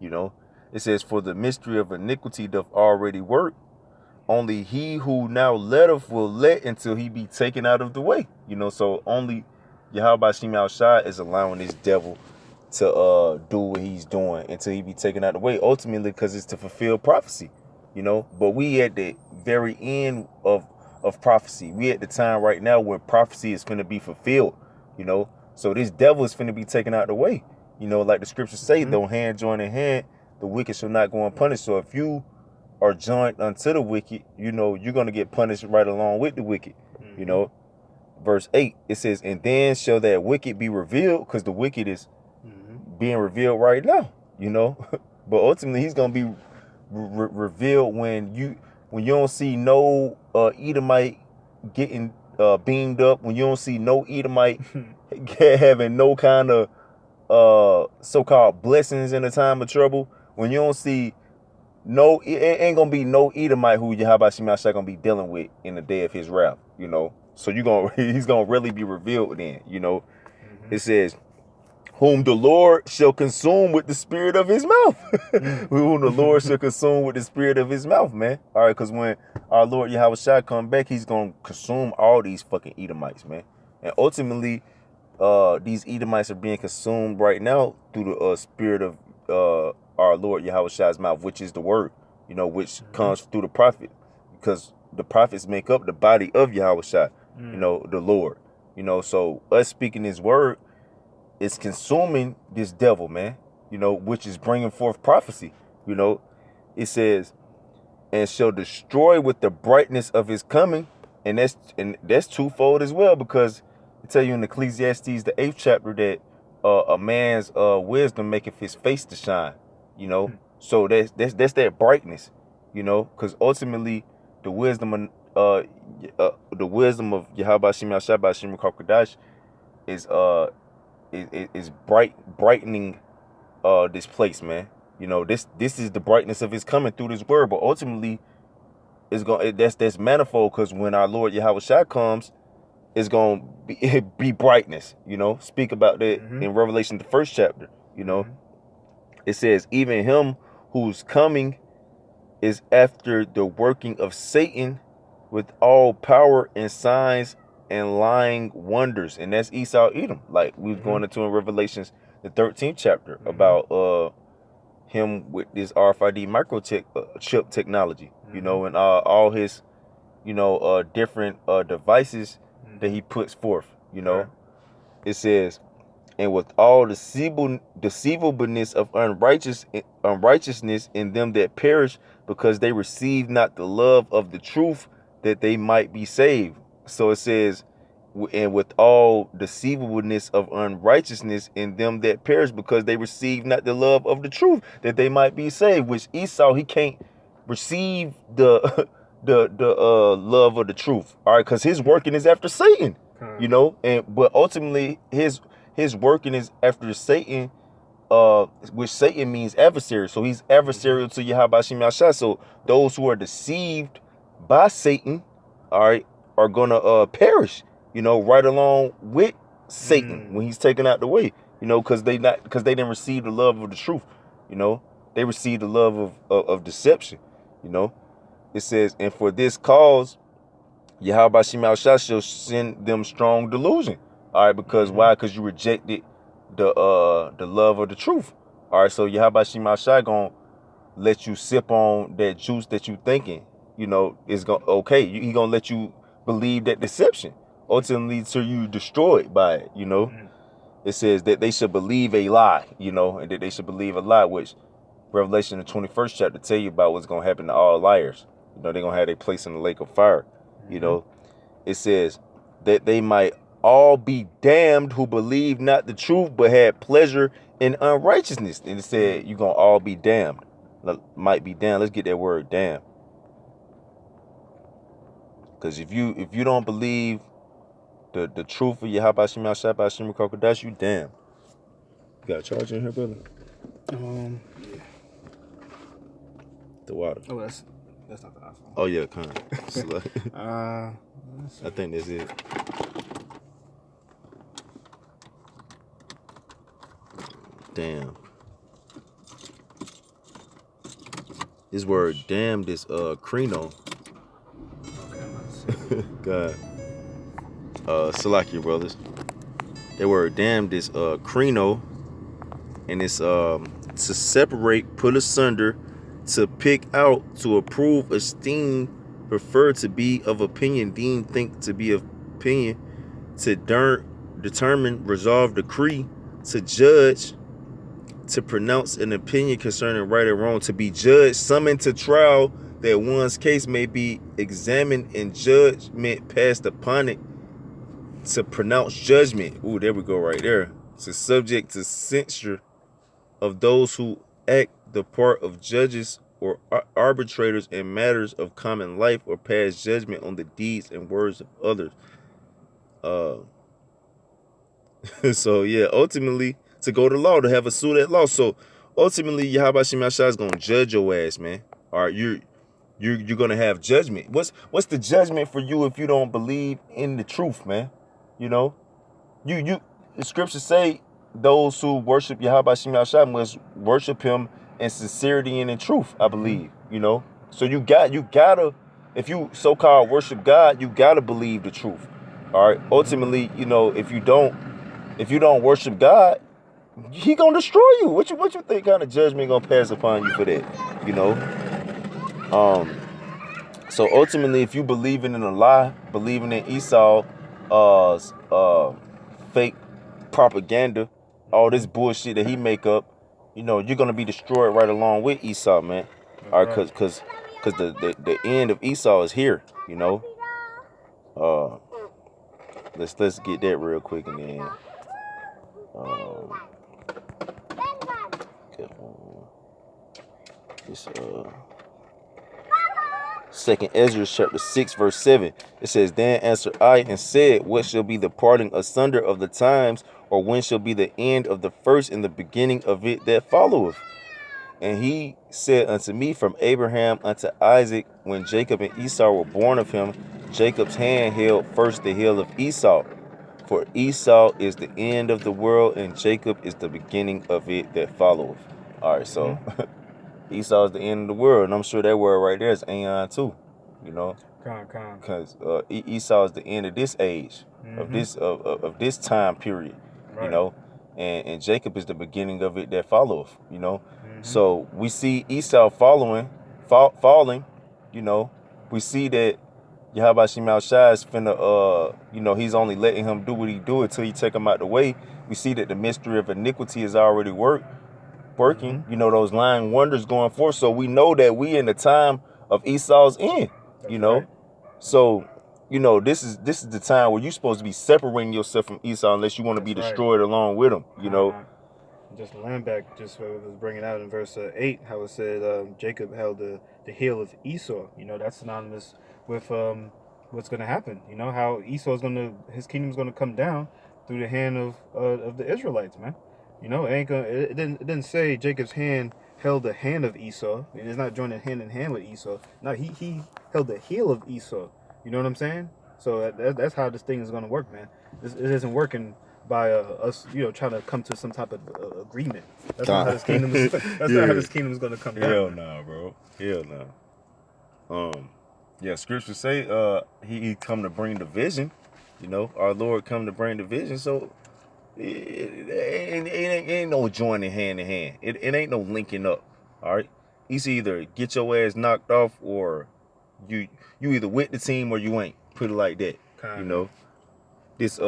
you know. It says, for the mystery of iniquity doth already work. Only he who now letteth will let until he be taken out of the way, you know. So only Yahweh Shemel Shah is allowing this devil to do what he's doing until he be taken out of the way, ultimately because it's to fulfill prophecy, you know. But we at the very end of prophecy. We at the time right now where prophecy is going to be fulfilled, you know. So this devil is finna be taken out of the way. You know, like the scriptures say, though hand join in hand, the wicked shall not go unpunished. So if you are joined unto the wicked, you know, you're going to get punished right along with the wicked. You know, verse 8, it says, and then shall that wicked be revealed, because the wicked is being revealed right now, you know. But ultimately, he's going to be revealed when you don't see no Edomite getting beamed up, when you don't see no Edomite having no kind of so-called blessings in a time of trouble, when you don't see no, it ain't gonna be no Edomite who Yahweh Shemashah gonna be dealing with in the day of his wrath, you know. So he's gonna really be revealed then, you know. It says, whom the Lord shall consume with the spirit of his mouth. Whom the Lord shall consume with the spirit of his mouth, man. All right, because when our Lord Yahweh Shai come back, he's gonna consume all these fucking Edomites, man. And ultimately, these Edomites are being consumed right now through the spirit of our Lord Yahweh Shai's mouth, which is the word, you know, which comes through the prophet, because the prophets make up the body of Yahweh Shai, you know, the Lord, you know. So us speaking his word is consuming this devil, man, you know, which is bringing forth prophecy, you know. It says, and shall destroy with the brightness of his coming, and that's twofold as well, because I tell you in Ecclesiastes the 8th chapter that a man's wisdom maketh his face to shine, you know. So that's that brightness, you know, because ultimately the wisdom of Yahweh Shem Yahshua Shem Kodesh is brightening this place, man. You know, this is the brightness of his coming through this word, but ultimately it's going that's manifold, because when our Lord Yahweh Shai comes, it's going to be brightness, you know. Speak about that in Revelation the 1st chapter, you know. It says, even him whose coming is after the working of Satan with all power and signs and lying wonders. And that's Esau Edom, like we've gone into in Revelations the 13th chapter about him with this RFID microchip technology, you know, and all his, you know, different devices that he puts forth, you know. It says, and with all deceivableness of unrighteousness in them that perish, because they receive not the love of the truth, that they might be saved. So it says, and with all deceivableness of unrighteousness in them that perish, because they receive not the love of the truth, that they might be saved. Which Esau, he can't receive the the love of the truth, all right, because his working is after Satan, you know. And but ultimately his working is after Satan, which Satan means adversary. So he's adversarial to Yahweh Shem Yahshua. So those who are deceived by Satan, all right, are gonna perish, you know, right along with Satan when he's taken out the way, you know, because they didn't receive the love of the truth, you know. They received the love of deception, you know. It says, and for this cause Yahweh Shem Yahshua shall send them strong delusion. All right, because why? Because you rejected the love of the truth. All right, so Yahweh Shem Yahshua gonna let you sip on that juice that you thinking, you know, is gonna he gonna let you believe that deception, ultimately till you destroyed by it, you know. It says that they should believe a lie, you know, and that they should believe a lie, which Revelation the 21st chapter tell you about what's gonna happen to all liars. You know, they're gonna have their place in the lake of fire. You know, it says that they might all be damned who believe not the truth, but had pleasure in unrighteousness. And it said you're gonna all be damned. Might be damned. Let's get that word damned. Because if you don't believe the truth of Yahweh Shem Yahshua Shem Kodesh, you damned. You got a charger in here, brother? Yeah. The water. Oh, that's not the iPhone. Oh yeah, kind of. I think that's it. Damn. This word damned is Crino. God. Salakia brothers. That word damned is Crino. And it's to separate, put asunder, to pick out, to approve, esteem, prefer, to be of opinion, deem, think, to be of opinion, to determine, resolve, decree, to judge, to pronounce an opinion concerning right or wrong, to be judged, summoned to trial, that one's case may be examined and judgment passed upon it, to pronounce judgment. Ooh, there we go right there. To subject to censure of those who act the part of judges or arbitrators in matters of common life, or pass judgment on the deeds and words of others. So yeah, ultimately, to go to law, to have a suit at law. So ultimately, Yahweh Shem Yahshua is gonna judge your ass, man. All right, you're gonna have judgment. What's the judgment for you if you don't believe in the truth, man? You know, the scriptures say those who worship Yahweh Shem Yahshua must worship him in sincerity and in truth, I believe. You know, so you gotta, if you so-called worship God, you gotta believe the truth. All right. Ultimately, you know, if you don't worship God, he gonna destroy you. What you think kind of judgment gonna pass upon you for that? You know. So ultimately, if you believing in a lie, believing in Esau, fake propaganda, all this bullshit that he make up, you know, you're gonna be destroyed right along with Esau, man. All right, cause the end of Esau is here. You know. Let's get that real quick and then. This Second Ezra chapter 6 verse 7. It says, Then answered I and said, What shall be the parting asunder of the times, or when shall be the end of the first and the beginning of it that followeth? And he said unto me, From Abraham unto Isaac, when Jacob and Esau were born of him, Jacob's hand held first the heel of Esau. For Esau is the end of the world, and Jacob is the beginning of it that followeth. All right, so Esau is the end of the world, and I'm sure that word right there is aeon too, you know, because Esau is the end of this age, of this time period, you know, and Jacob is the beginning of it that followeth, you know. So we see Esau falling, you know. We see that Yahweh Shem Yahshua is finna, you know, he's only letting him do what he do until he take him out the way. We see that the mystery of iniquity is already working, you know, those lying wonders going forth. So we know that we in the time of Esau's end, you know. Right. So, you know, this is the time where you're supposed to be separating yourself from Esau unless you want to be destroyed along with him, you know. Just land back, just was bringing out in verse 8, how it said Jacob held the heel of Esau. You know, that's synonymous with what's going to happen. You know, how his kingdom's going to come down through the hand of the Israelites, man. You know, it didn't say Jacob's hand held the hand of Esau. It's not joining hand in hand with Esau. No, he held the heel of Esau. You know what I'm saying? So that's how this thing is going to work, man. It isn't working by us, you know, trying to come to some type of agreement. That's not how this kingdom is. That's not how this kingdom is going to come down. Hell no, bro. Hell no. Yeah, scriptures say he come to bring division. You know, our Lord come to bring division. So it ain't no joining hand in hand. It ain't no linking up. All right, it's either get your ass knocked off, or you either with the team or you ain't. Put it like that. You know. This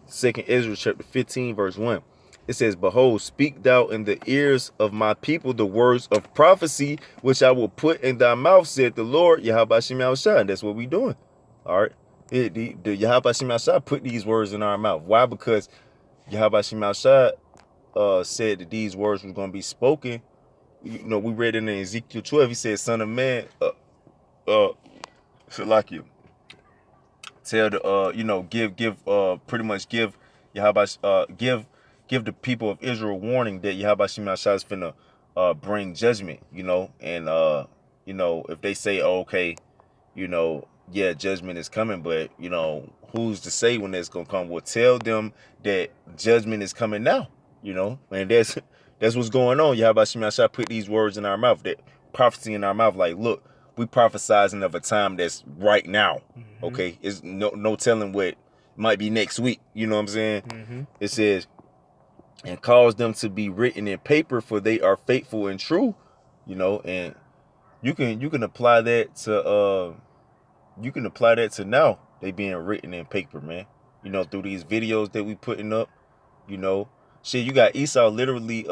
Second Ezra chapter 15 verse 1. It says, Behold, speak thou in the ears of my people the words of prophecy, which I will put in thy mouth, said the Lord, Yahweh Shem Yahshua. And that's what we doing. All right. The Yahweh Shem Yahshua put these words in our mouth. Why? Because Yahweh Shem Yahshua said that these words were going to be spoken. You know, we read it in Ezekiel 12. He said, Son of man, Salakia, tell the you know, pretty much give Yahweh give the people of Israel warning that Yahweh Shem Yahshua is finna bring judgment, you know, and you know, if they say, oh, okay, you know, yeah, judgment is coming, but you know, who's to say when it's gonna come? Well, tell them that judgment is coming now, you know, and that's what's going on. Yahweh Shem Yahshua put these words in our mouth, that prophecy in our mouth, like, look, we prophesizing of a time that's right now. Okay, it's no telling what might be next week. You know what I'm saying? It says, and cause them to be written in paper, for they are faithful and true. You know, and you can apply that to now. They being written in paper, man. you know, through these videos that we putting up, you know. Shit, you got Esau literally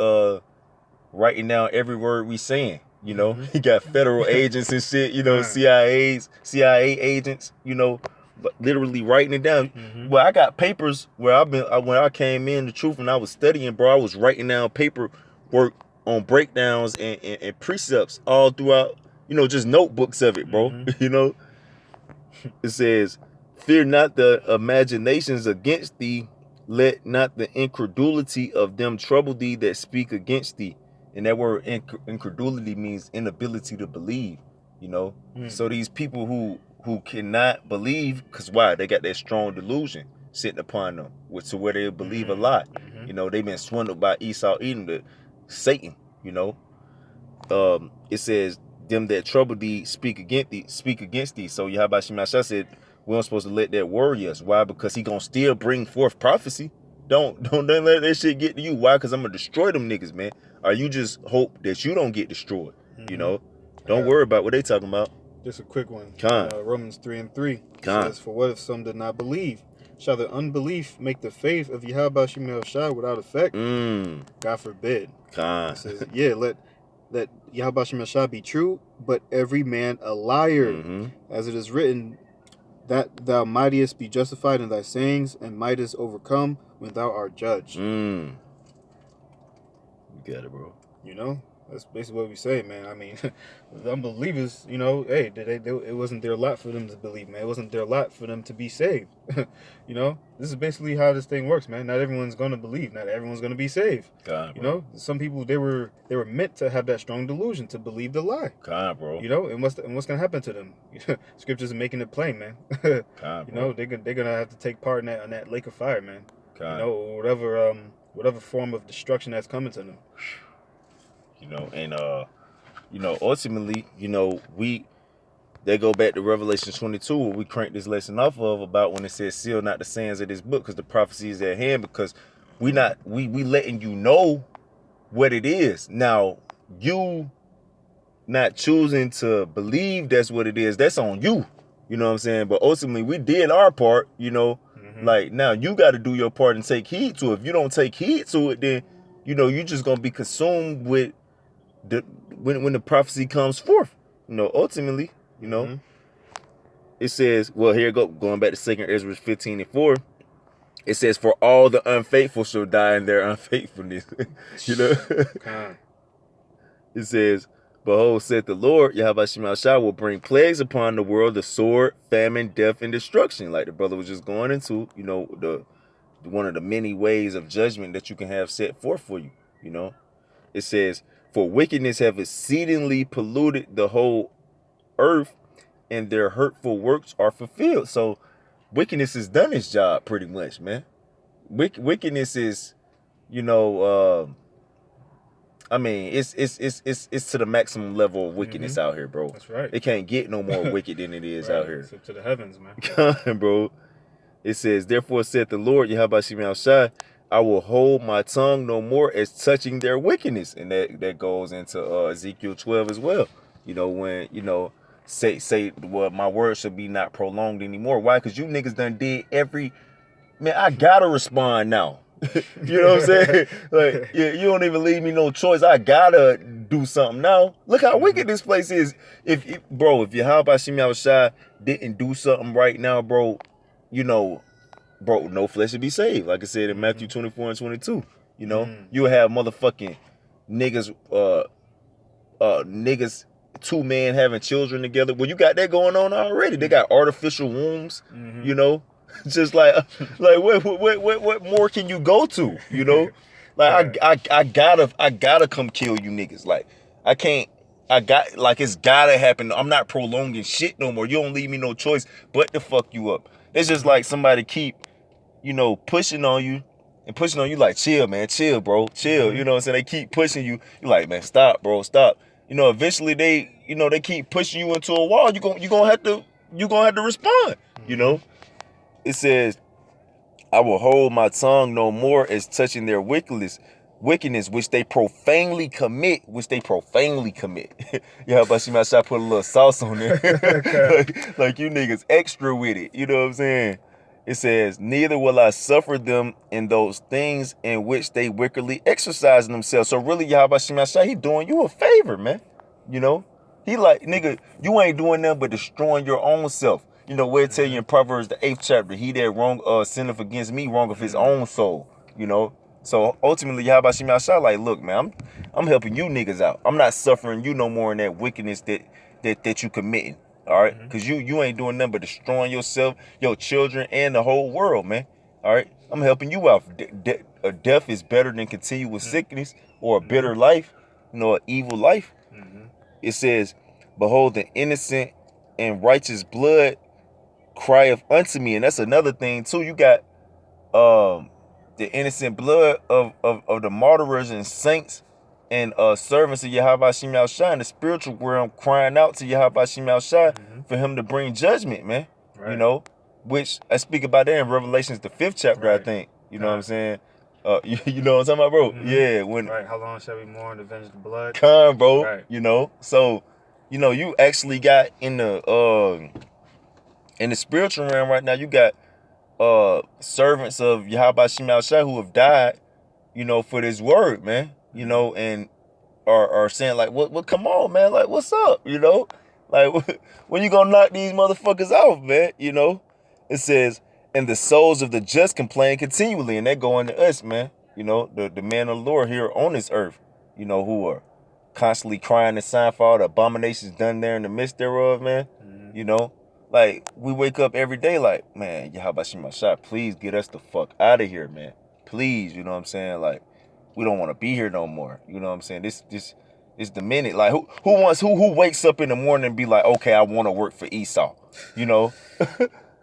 writing down every word we saying, you know. He got federal agents and shit, you know, CIA agents, you know, but literally writing it down. Well, I got papers where when I came in the truth and I was studying, bro, I was writing down paperwork on breakdowns and precepts all throughout, you know, just notebooks of it, bro. You know, it says, fear not the imaginations against thee, let not the incredulity of them trouble thee that speak against thee. And that word incredulity means inability to believe, you know. So these people who cannot believe, because why? They got that strong delusion sitting upon them, to where they believe a lot. You know, they've been swindled by Esau Edom, the Satan, you know. It says, them that trouble thee speak against thee. So Yahweh Shemashah said, we don't supposed to let that worry us. Why? Because he gonna still bring forth prophecy. Don't let that shit get to you. Why? Because I'm gonna destroy them niggas, man. Or you just hope that you don't get destroyed. You know? Don't worry about what they talking about. Just a quick one. Con. Romans 3:3 Con. says, for what if some did not believe? Shall the unbelief make the faith of Yahweh Shemashah without effect? God forbid. Con. It says, yeah, let Yahweh Shemashah be true, but every man a liar. As it is written, that thou mightest be justified in thy sayings, and mightest overcome when thou art judged. You got it, bro. You know, that's basically what we say, man. I mean, the unbelievers, you know, hey, it wasn't their lot for them to believe, man. It wasn't their lot for them to be saved. You know, this is basically how this thing works, man. Not everyone's going to believe. Not everyone's going to be saved. God, you know, some people they were meant to have that strong delusion to believe the lie. God, bro. You know, and what's going to happen to them? Scriptures are making it plain, man. God, you know, they're gonna have to take part in that lake of fire, man. God. You know, or whatever form of destruction that's coming to them. You know, and you know, ultimately, you know, they go back to Revelation 22, where we crank this lesson off of about when it says, seal not the sayings of this book, because the prophecy is at hand, because we letting you know what it is. Now, you not choosing to believe that's what it is, that's on you. You know what I'm saying? But ultimately, we did our part, you know. Like, now you got to do your part and take heed to it. If you don't take heed to it, then, you know, you just going to be consumed with when the prophecy comes forth. You know, ultimately, you know, it says, well, here going back to 2 Ezra 15:4, it says, for all the unfaithful shall die in their unfaithfulness. You know? It says, behold, saith the Lord, Yahweh Shemashah will bring plagues upon the world, the sword, famine, death, and destruction. Like the brother was just going into, you know, one of the many ways of judgment that you can have set forth for you, you know. It says, for wickedness have exceedingly polluted the whole earth, and their hurtful works are fulfilled. So wickedness has done its job pretty much, man. Wickedness is, you know, I mean, it's to the maximum level of wickedness out here, bro. That's right. It can't get no more wicked than it is out here. It's up to the heavens, man. Bro. It says, therefore saith the Lord, Yahweh Shemashah, I will hold my tongue no more as touching their wickedness. And that goes into Ezekiel 12 as well. You know, when, you know, say, well, my words should be not prolonged anymore. Why? Because you niggas done did man, I gotta respond now. You know what I'm saying? Like, yeah, you don't even leave me no choice. I gotta do something now. Look how wicked this place is. If Yahweh Shemashah didn't do something right now, bro, you know, bro, no flesh should be saved. Like I said in Matthew 24:22. You know, you have motherfucking niggas, niggas, two men having children together. Well, you got that going on already. They got artificial wombs. You know, just like what more can you go to? You know, like I gotta come kill you niggas. Like it's gotta happen. I'm not prolonging shit no more. You don't leave me no choice but to fuck you up. It's just like somebody keep, you know, pushing on you like, chill, man, chill, bro, chill. You know what I'm saying? They keep pushing you. You're like, man, stop, bro, stop. You know, eventually they keep pushing you into a wall. You gonna have to respond. You know, it says, I will hold my tongue no more as touching their wickedness, which they profanely commit. Yeah, but she might put a little sauce on there. like you niggas extra with it. You know what I'm saying? It says, neither will I suffer them in those things in which they wickedly exercise themselves. So really, Yahweh Shem Yahshua, he doing you a favor, man. You know? He like, nigga, you ain't doing nothing but destroying your own self. You know, where it tell you in Proverbs, the 8th chapter, he that sinneth against me, wrong of his own soul. You know? So ultimately, Yahweh Shem Yahshua, like, look, man, I'm helping you niggas out. I'm not suffering you no more in that wickedness that you committing. All right, because you ain't doing nothing but destroying yourself, your children, and the whole world, man. All right, I'm helping you out. A death is better than continuous sickness or a bitter life, you know, an evil life. It says, behold, the innocent and righteous blood crieth unto me. And that's another thing too. You got the innocent blood of the martyrs and saints and servants of Yahweh Shem Yahshua in the spiritual realm crying out to Yahweh Shem Yahshua for him to bring judgment, man. Right. You know, which I speak about that in Revelations, the 5th chapter, Right. I think. You know what I'm saying? You know what I'm talking about, bro? Yeah. Right. How long shall we mourn to avenge the blood? Come, bro. Right. You know, so, you know, you actually got in the spiritual realm right now, you got servants of Yahweh Shem Yahshua who have died, you know, for this word, man. You know, and are saying like, what? Come on, man. Like, what's up? You know, like, when you gonna knock these motherfuckers off, man? You know, it says, and the souls of the just complain continually, and they're going to us, man. You know, the man of the Lord here on this earth, you know, who are constantly crying and sighing for all the abominations done there in the midst thereof, man. You know, like, we wake up every day like, man, Yahweh Shem Yahshua, please get us the fuck out of here, man. Please, you know what I'm saying? Like, we don't want to be here no more. You know what I'm saying? This is the minute. Like, who wakes up in the morning and be like, okay, I want to work for Esau. You know?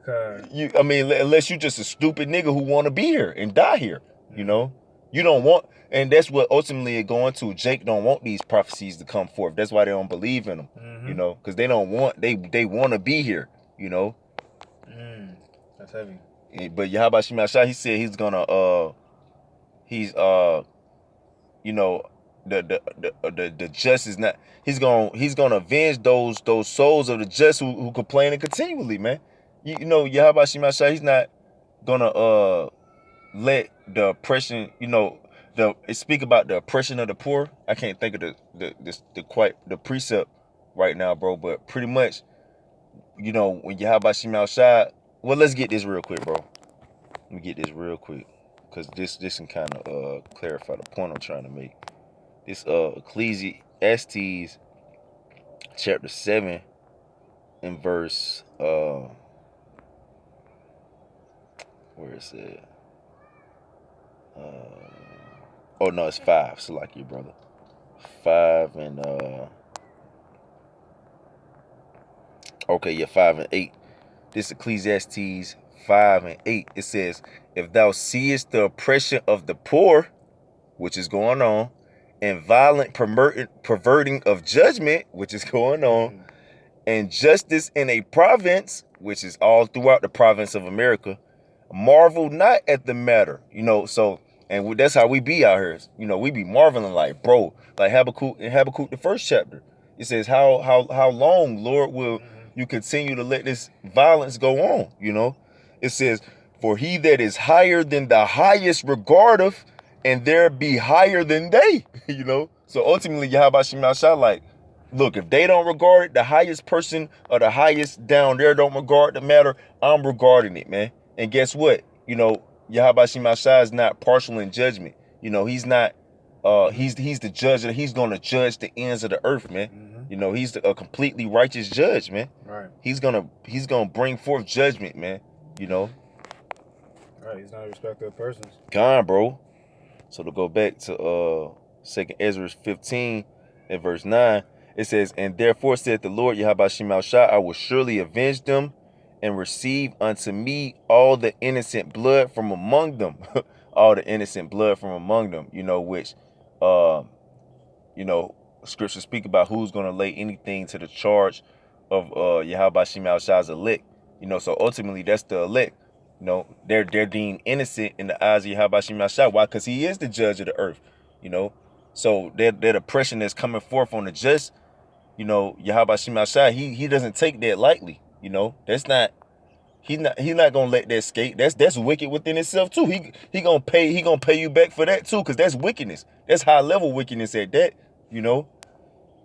I mean, unless you just a stupid nigga who want to be here and die here. You know? You don't want, and that's what ultimately it going to. Jake don't want these prophecies to come forth. That's why they don't believe in them. You know? Because they don't want, they want to be here. You know? That's heavy. But Yahweh Shem Yahshua, he said he's gonna you know, the just is not, he's gonna avenge those souls of the just who complaining continually, man. You know, Yahweh Shem Yahshua, he's not gonna let the oppression, you know, speak about the oppression of the poor. I can't think of the precept right now, bro, but pretty much, you know, when Yahweh Shem Yahshua, well, let's get this real quick, bro. Let me get this real quick, because this can kind of clarify the point I'm trying to make. This Ecclesiastes chapter 7 and verse where is it? Oh no, it's 5. So like your brother. 5 and okay, yeah, 5 and 8. This Ecclesiastes 5 and 8. It says, if thou seest the oppression of the poor, which is going on, and violent perverting of judgment, which is going on, and justice in a province, which is all throughout the province of America, marvel not at the matter. You know, so, and that's how we be out here. You know, we be marveling like, bro, like Habakkuk, in Habakkuk, the 1st chapter. It says, how long, Lord, will you continue to let this violence go on? You know, it says, for he that is higher than the highest regardeth, and there be higher than they. You know, so ultimately, Yahweh Shem Yahshua, like, look, if they don't regard it, the highest person or the highest down there don't regard the matter, I'm regarding it, man. And guess what? You know, Yahweh Shem Yahshua is not partial in judgment. You know, he's not, he's the judge, he's going to judge the ends of the earth, man. You know, he's a completely righteous judge, man. Right. He's gonna bring forth judgment, man. You know. Right. He's not a respecter of persons. God, bro. So to go back to 2nd Ezra 15 and verse 9, it says, and therefore said the Lord Yahweh Shem Yahshua, I will surely avenge them and receive unto me all the innocent blood from among them. All the innocent blood from among them, you know, which you know, scriptures speak about who's going to lay anything to the charge of Yahweh Shem Yahshua's elect. You know, so ultimately that's the elect. You know, they're deemed innocent in the eyes of Yahweh Shem Yahshua. Why? Because he is the judge of the earth. You know, so that oppression that's coming forth on the just, you know, Yahweh Shem Yahshua, he doesn't take that lightly. You know, that's not, He not gonna let that skate. That's wicked within itself too. He gonna pay you back for that too, because that's wickedness. That's high level wickedness at that, you know.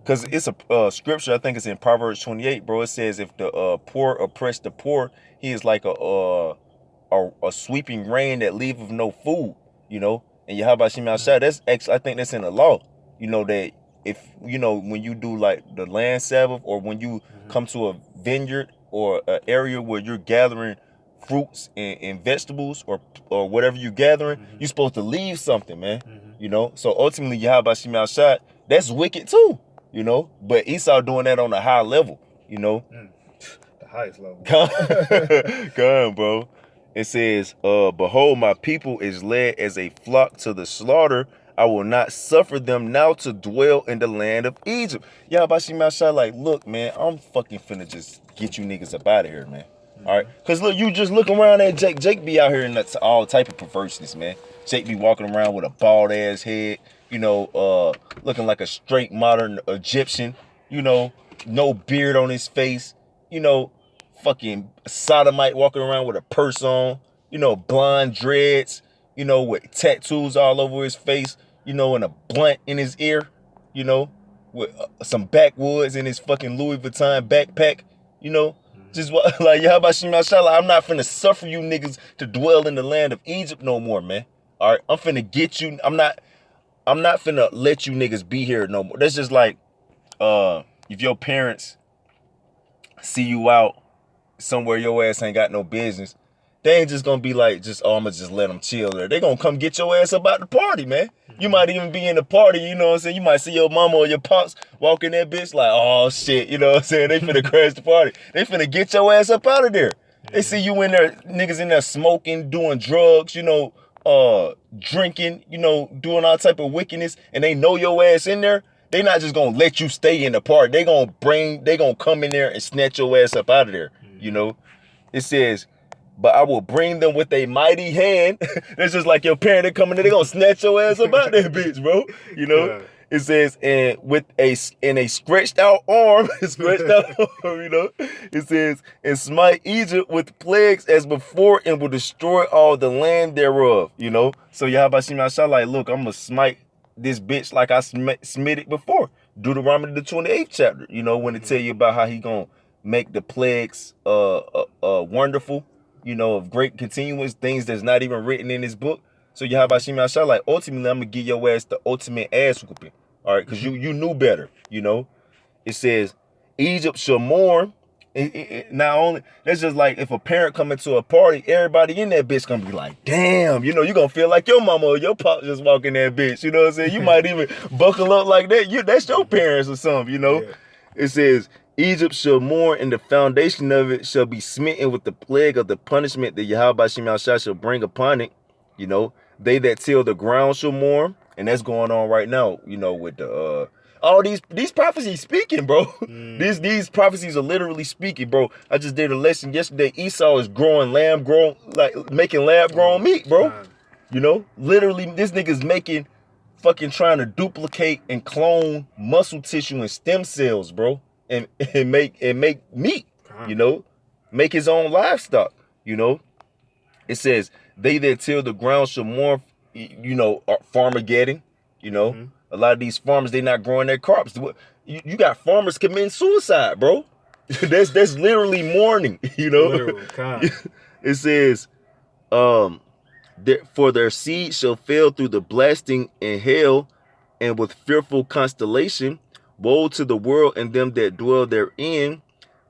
Because it's a scripture, I think it's in Proverbs 28, bro. It says if the poor oppress the poor, he is like a sweeping rain that leaveth no food, you know. And Yahweh Shema Shah, that's actually, I think that's in the law, you know, that if, you know, when you do like the land Sabbath, or when you come to a vineyard or an area where you're gathering fruits and vegetables or whatever you're gathering, you're supposed to leave something, man. You know, so ultimately Yahweh Shema Shah, that's wicked too, you know. But Esau doing that on a high level, you know. The highest level. Come, bro. It says, behold, my people is led as a flock to the slaughter. I will not suffer them now to dwell in the land of Egypt. Yeah, Bashima Shah, like, look, man, I'm fucking finna just get you niggas up out of here, man. All right? Because, look, you just look around at Jake. Jake be out here in all type of perverseness, man. Jake be walking around with a bald-ass head, you know, looking like a straight modern Egyptian, you know, no beard on his face, you know, fucking sodomite walking around with a purse on, you know, blonde dreads, you know, with tattoos all over his face, you know, and a blunt in his ear, you know, with some backwoods in his fucking Louis Vuitton backpack, you know. Just like Yahabashim Mashallah, I'm not finna suffer you niggas to dwell in the land of Egypt no more, man. All right, I'm finna get you. I'm not finna let you niggas be here no more. That's just like, if your parents see you out somewhere your ass ain't got no business, they ain't just gonna be like, oh, I'm gonna just let them chill there. They gonna come get your ass about the party, man. You might even be in the party, you know what I'm saying? You might see your mama or your pops walking that bitch like, oh shit, you know what I'm saying? They finna crash the party. They finna get your ass up out of there. They see you in there, niggas in there smoking, doing drugs, you know, drinking, you know, doing all type of wickedness, and they know your ass in there. They not just gonna let you stay in the party. They gonna come in there and snatch your ass up out of there. You know, it says, but I will bring them with a mighty hand. It's just like your parent, they coming in, they gonna snatch your ass up out that bitch, bro. You know, it says, and with a stretched out arm, you know, it says, and smite Egypt with plagues as before, and will destroy all the land thereof. You know, so Yahweh Shema Shah, like, look, I'm gonna smite this bitch like I smit it before. Deuteronomy the 28th chapter, you know, when it tell you about how he gonna make the plagues wonderful, you know, of great continuous things that's not even written in this book. So Yahweh Shema Shah, like, ultimately I'm gonna give your ass the ultimate ass whooping. All right, because you knew better, you know. It says, Egypt shall mourn. Not only, that's just like if a parent come into a party, everybody in that bitch gonna be like, damn, you know, you gonna feel like your mama or your pop just walking that bitch, you know what I'm saying? You might even buckle up like that. That's your parents or something, you know. Yeah. It says, Egypt shall mourn, and the foundation of it shall be smitten with the plague of the punishment that Yahweh Shema Shah shall bring upon it. You know, they that till the ground shall mourn, and that's going on right now, you know, with the all these prophecies speaking, bro. These prophecies are literally speaking, bro. I just did a lesson yesterday. Esau is growing like making lab grown meat, bro. You know, literally, this nigga's making fucking trying to duplicate and clone muscle tissue and stem cells, bro, and make meat. You know, make his own livestock. You know, it says they that till the ground shall mourn. You know, Farmageddon. You know. A lot of these farmers, they not growing their crops. You got farmers committing suicide, bro. that's literally mourning, you know. Literally, it says, for their seed shall fail through the blasting and hail, and with fearful constellation. Woe to the world and them that dwell therein.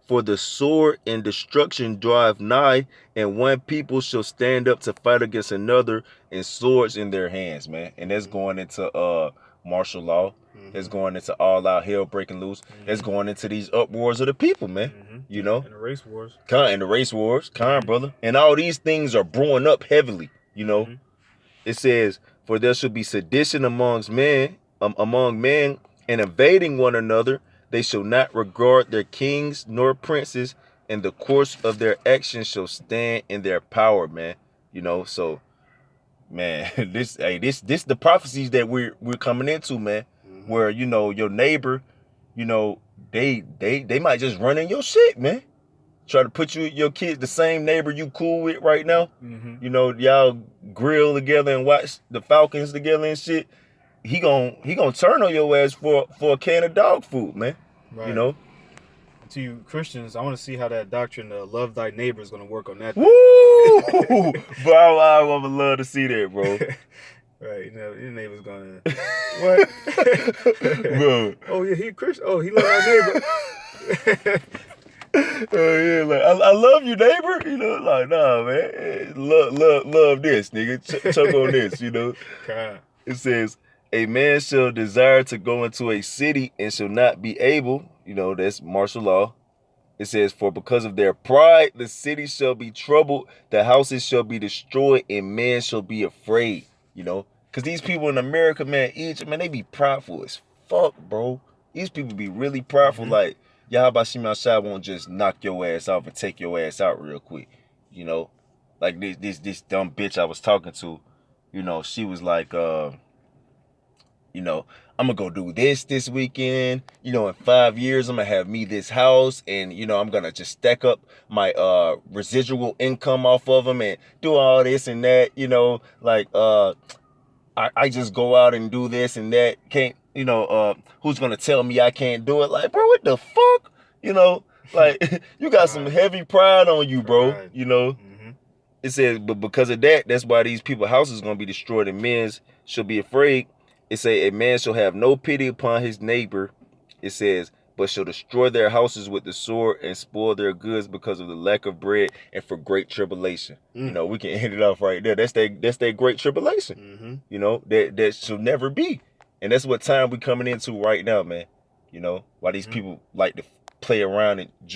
For the sword and destruction drive nigh, and one people shall stand up to fight against another, and swords in their hands, man. And that's going into martial law. That's going into all out hell breaking loose. That's going into these uproars of the people, man. You know, and the race wars. And the race wars, brother. And all these things are brewing up heavily. You know, it says, for there shall be sedition among men, and invading one another. They shall not regard their kings nor princes, and the course of their actions shall stand in their power, man. You know, so, man, this the prophecies that we're coming into, man. Where, you know, your neighbor, you know, they might just run in your shit, man. try to put your kids, the same neighbor you cool with right now, Mm-hmm. you know, y'all grill together and watch the Falcons together and shit. He gonna turn on your ass for a can of dog food, man. Right. You know. To you Christians, I want to see how that doctrine of love thy neighbor is going to work on that. Woo! Bro, I would love to see that, bro. Right, you know, your neighbor's gonna what? Bro. Oh yeah, he Christian. Oh, he love our neighbor. Oh yeah, like I love you, neighbor. You know, like nah, man. Love this, nigga. Choke on this, you know. God. It says, a man shall desire to go into a city and shall not be able. You know, that's martial law. It says, for because of their pride, the city shall be troubled, the houses shall be destroyed, and men shall be afraid. You know, because these people in America, man, they be prideful as fuck, bro. These people be really prideful. Like, Yahabashim Ashai won't just knock your ass off and take your ass out real quick. You know, like this dumb bitch I was talking to, you know, she was like, you know, I'm gonna go do this weekend. You know, in 5 years, I'm gonna have me this house, and you know, I'm gonna just stack up my residual income off of them and do all this and that. You know, like I just go out and do this and that. Can't, you know, who's gonna tell me I can't do it? Like, bro, what the fuck? You know, like you got some heavy pride on you, bro. You know. It says, but because of that, that's why these people's houses gonna be destroyed, and men shall be afraid. It say, a man shall have no pity upon his neighbor. It says, but shall destroy their houses with the sword and spoil their goods because of the lack of bread and for great tribulation. You know, we can end it off right there. That's that great tribulation. You know, that shall never be. And that's what time we coming into right now, man. You know, why these people like to play around and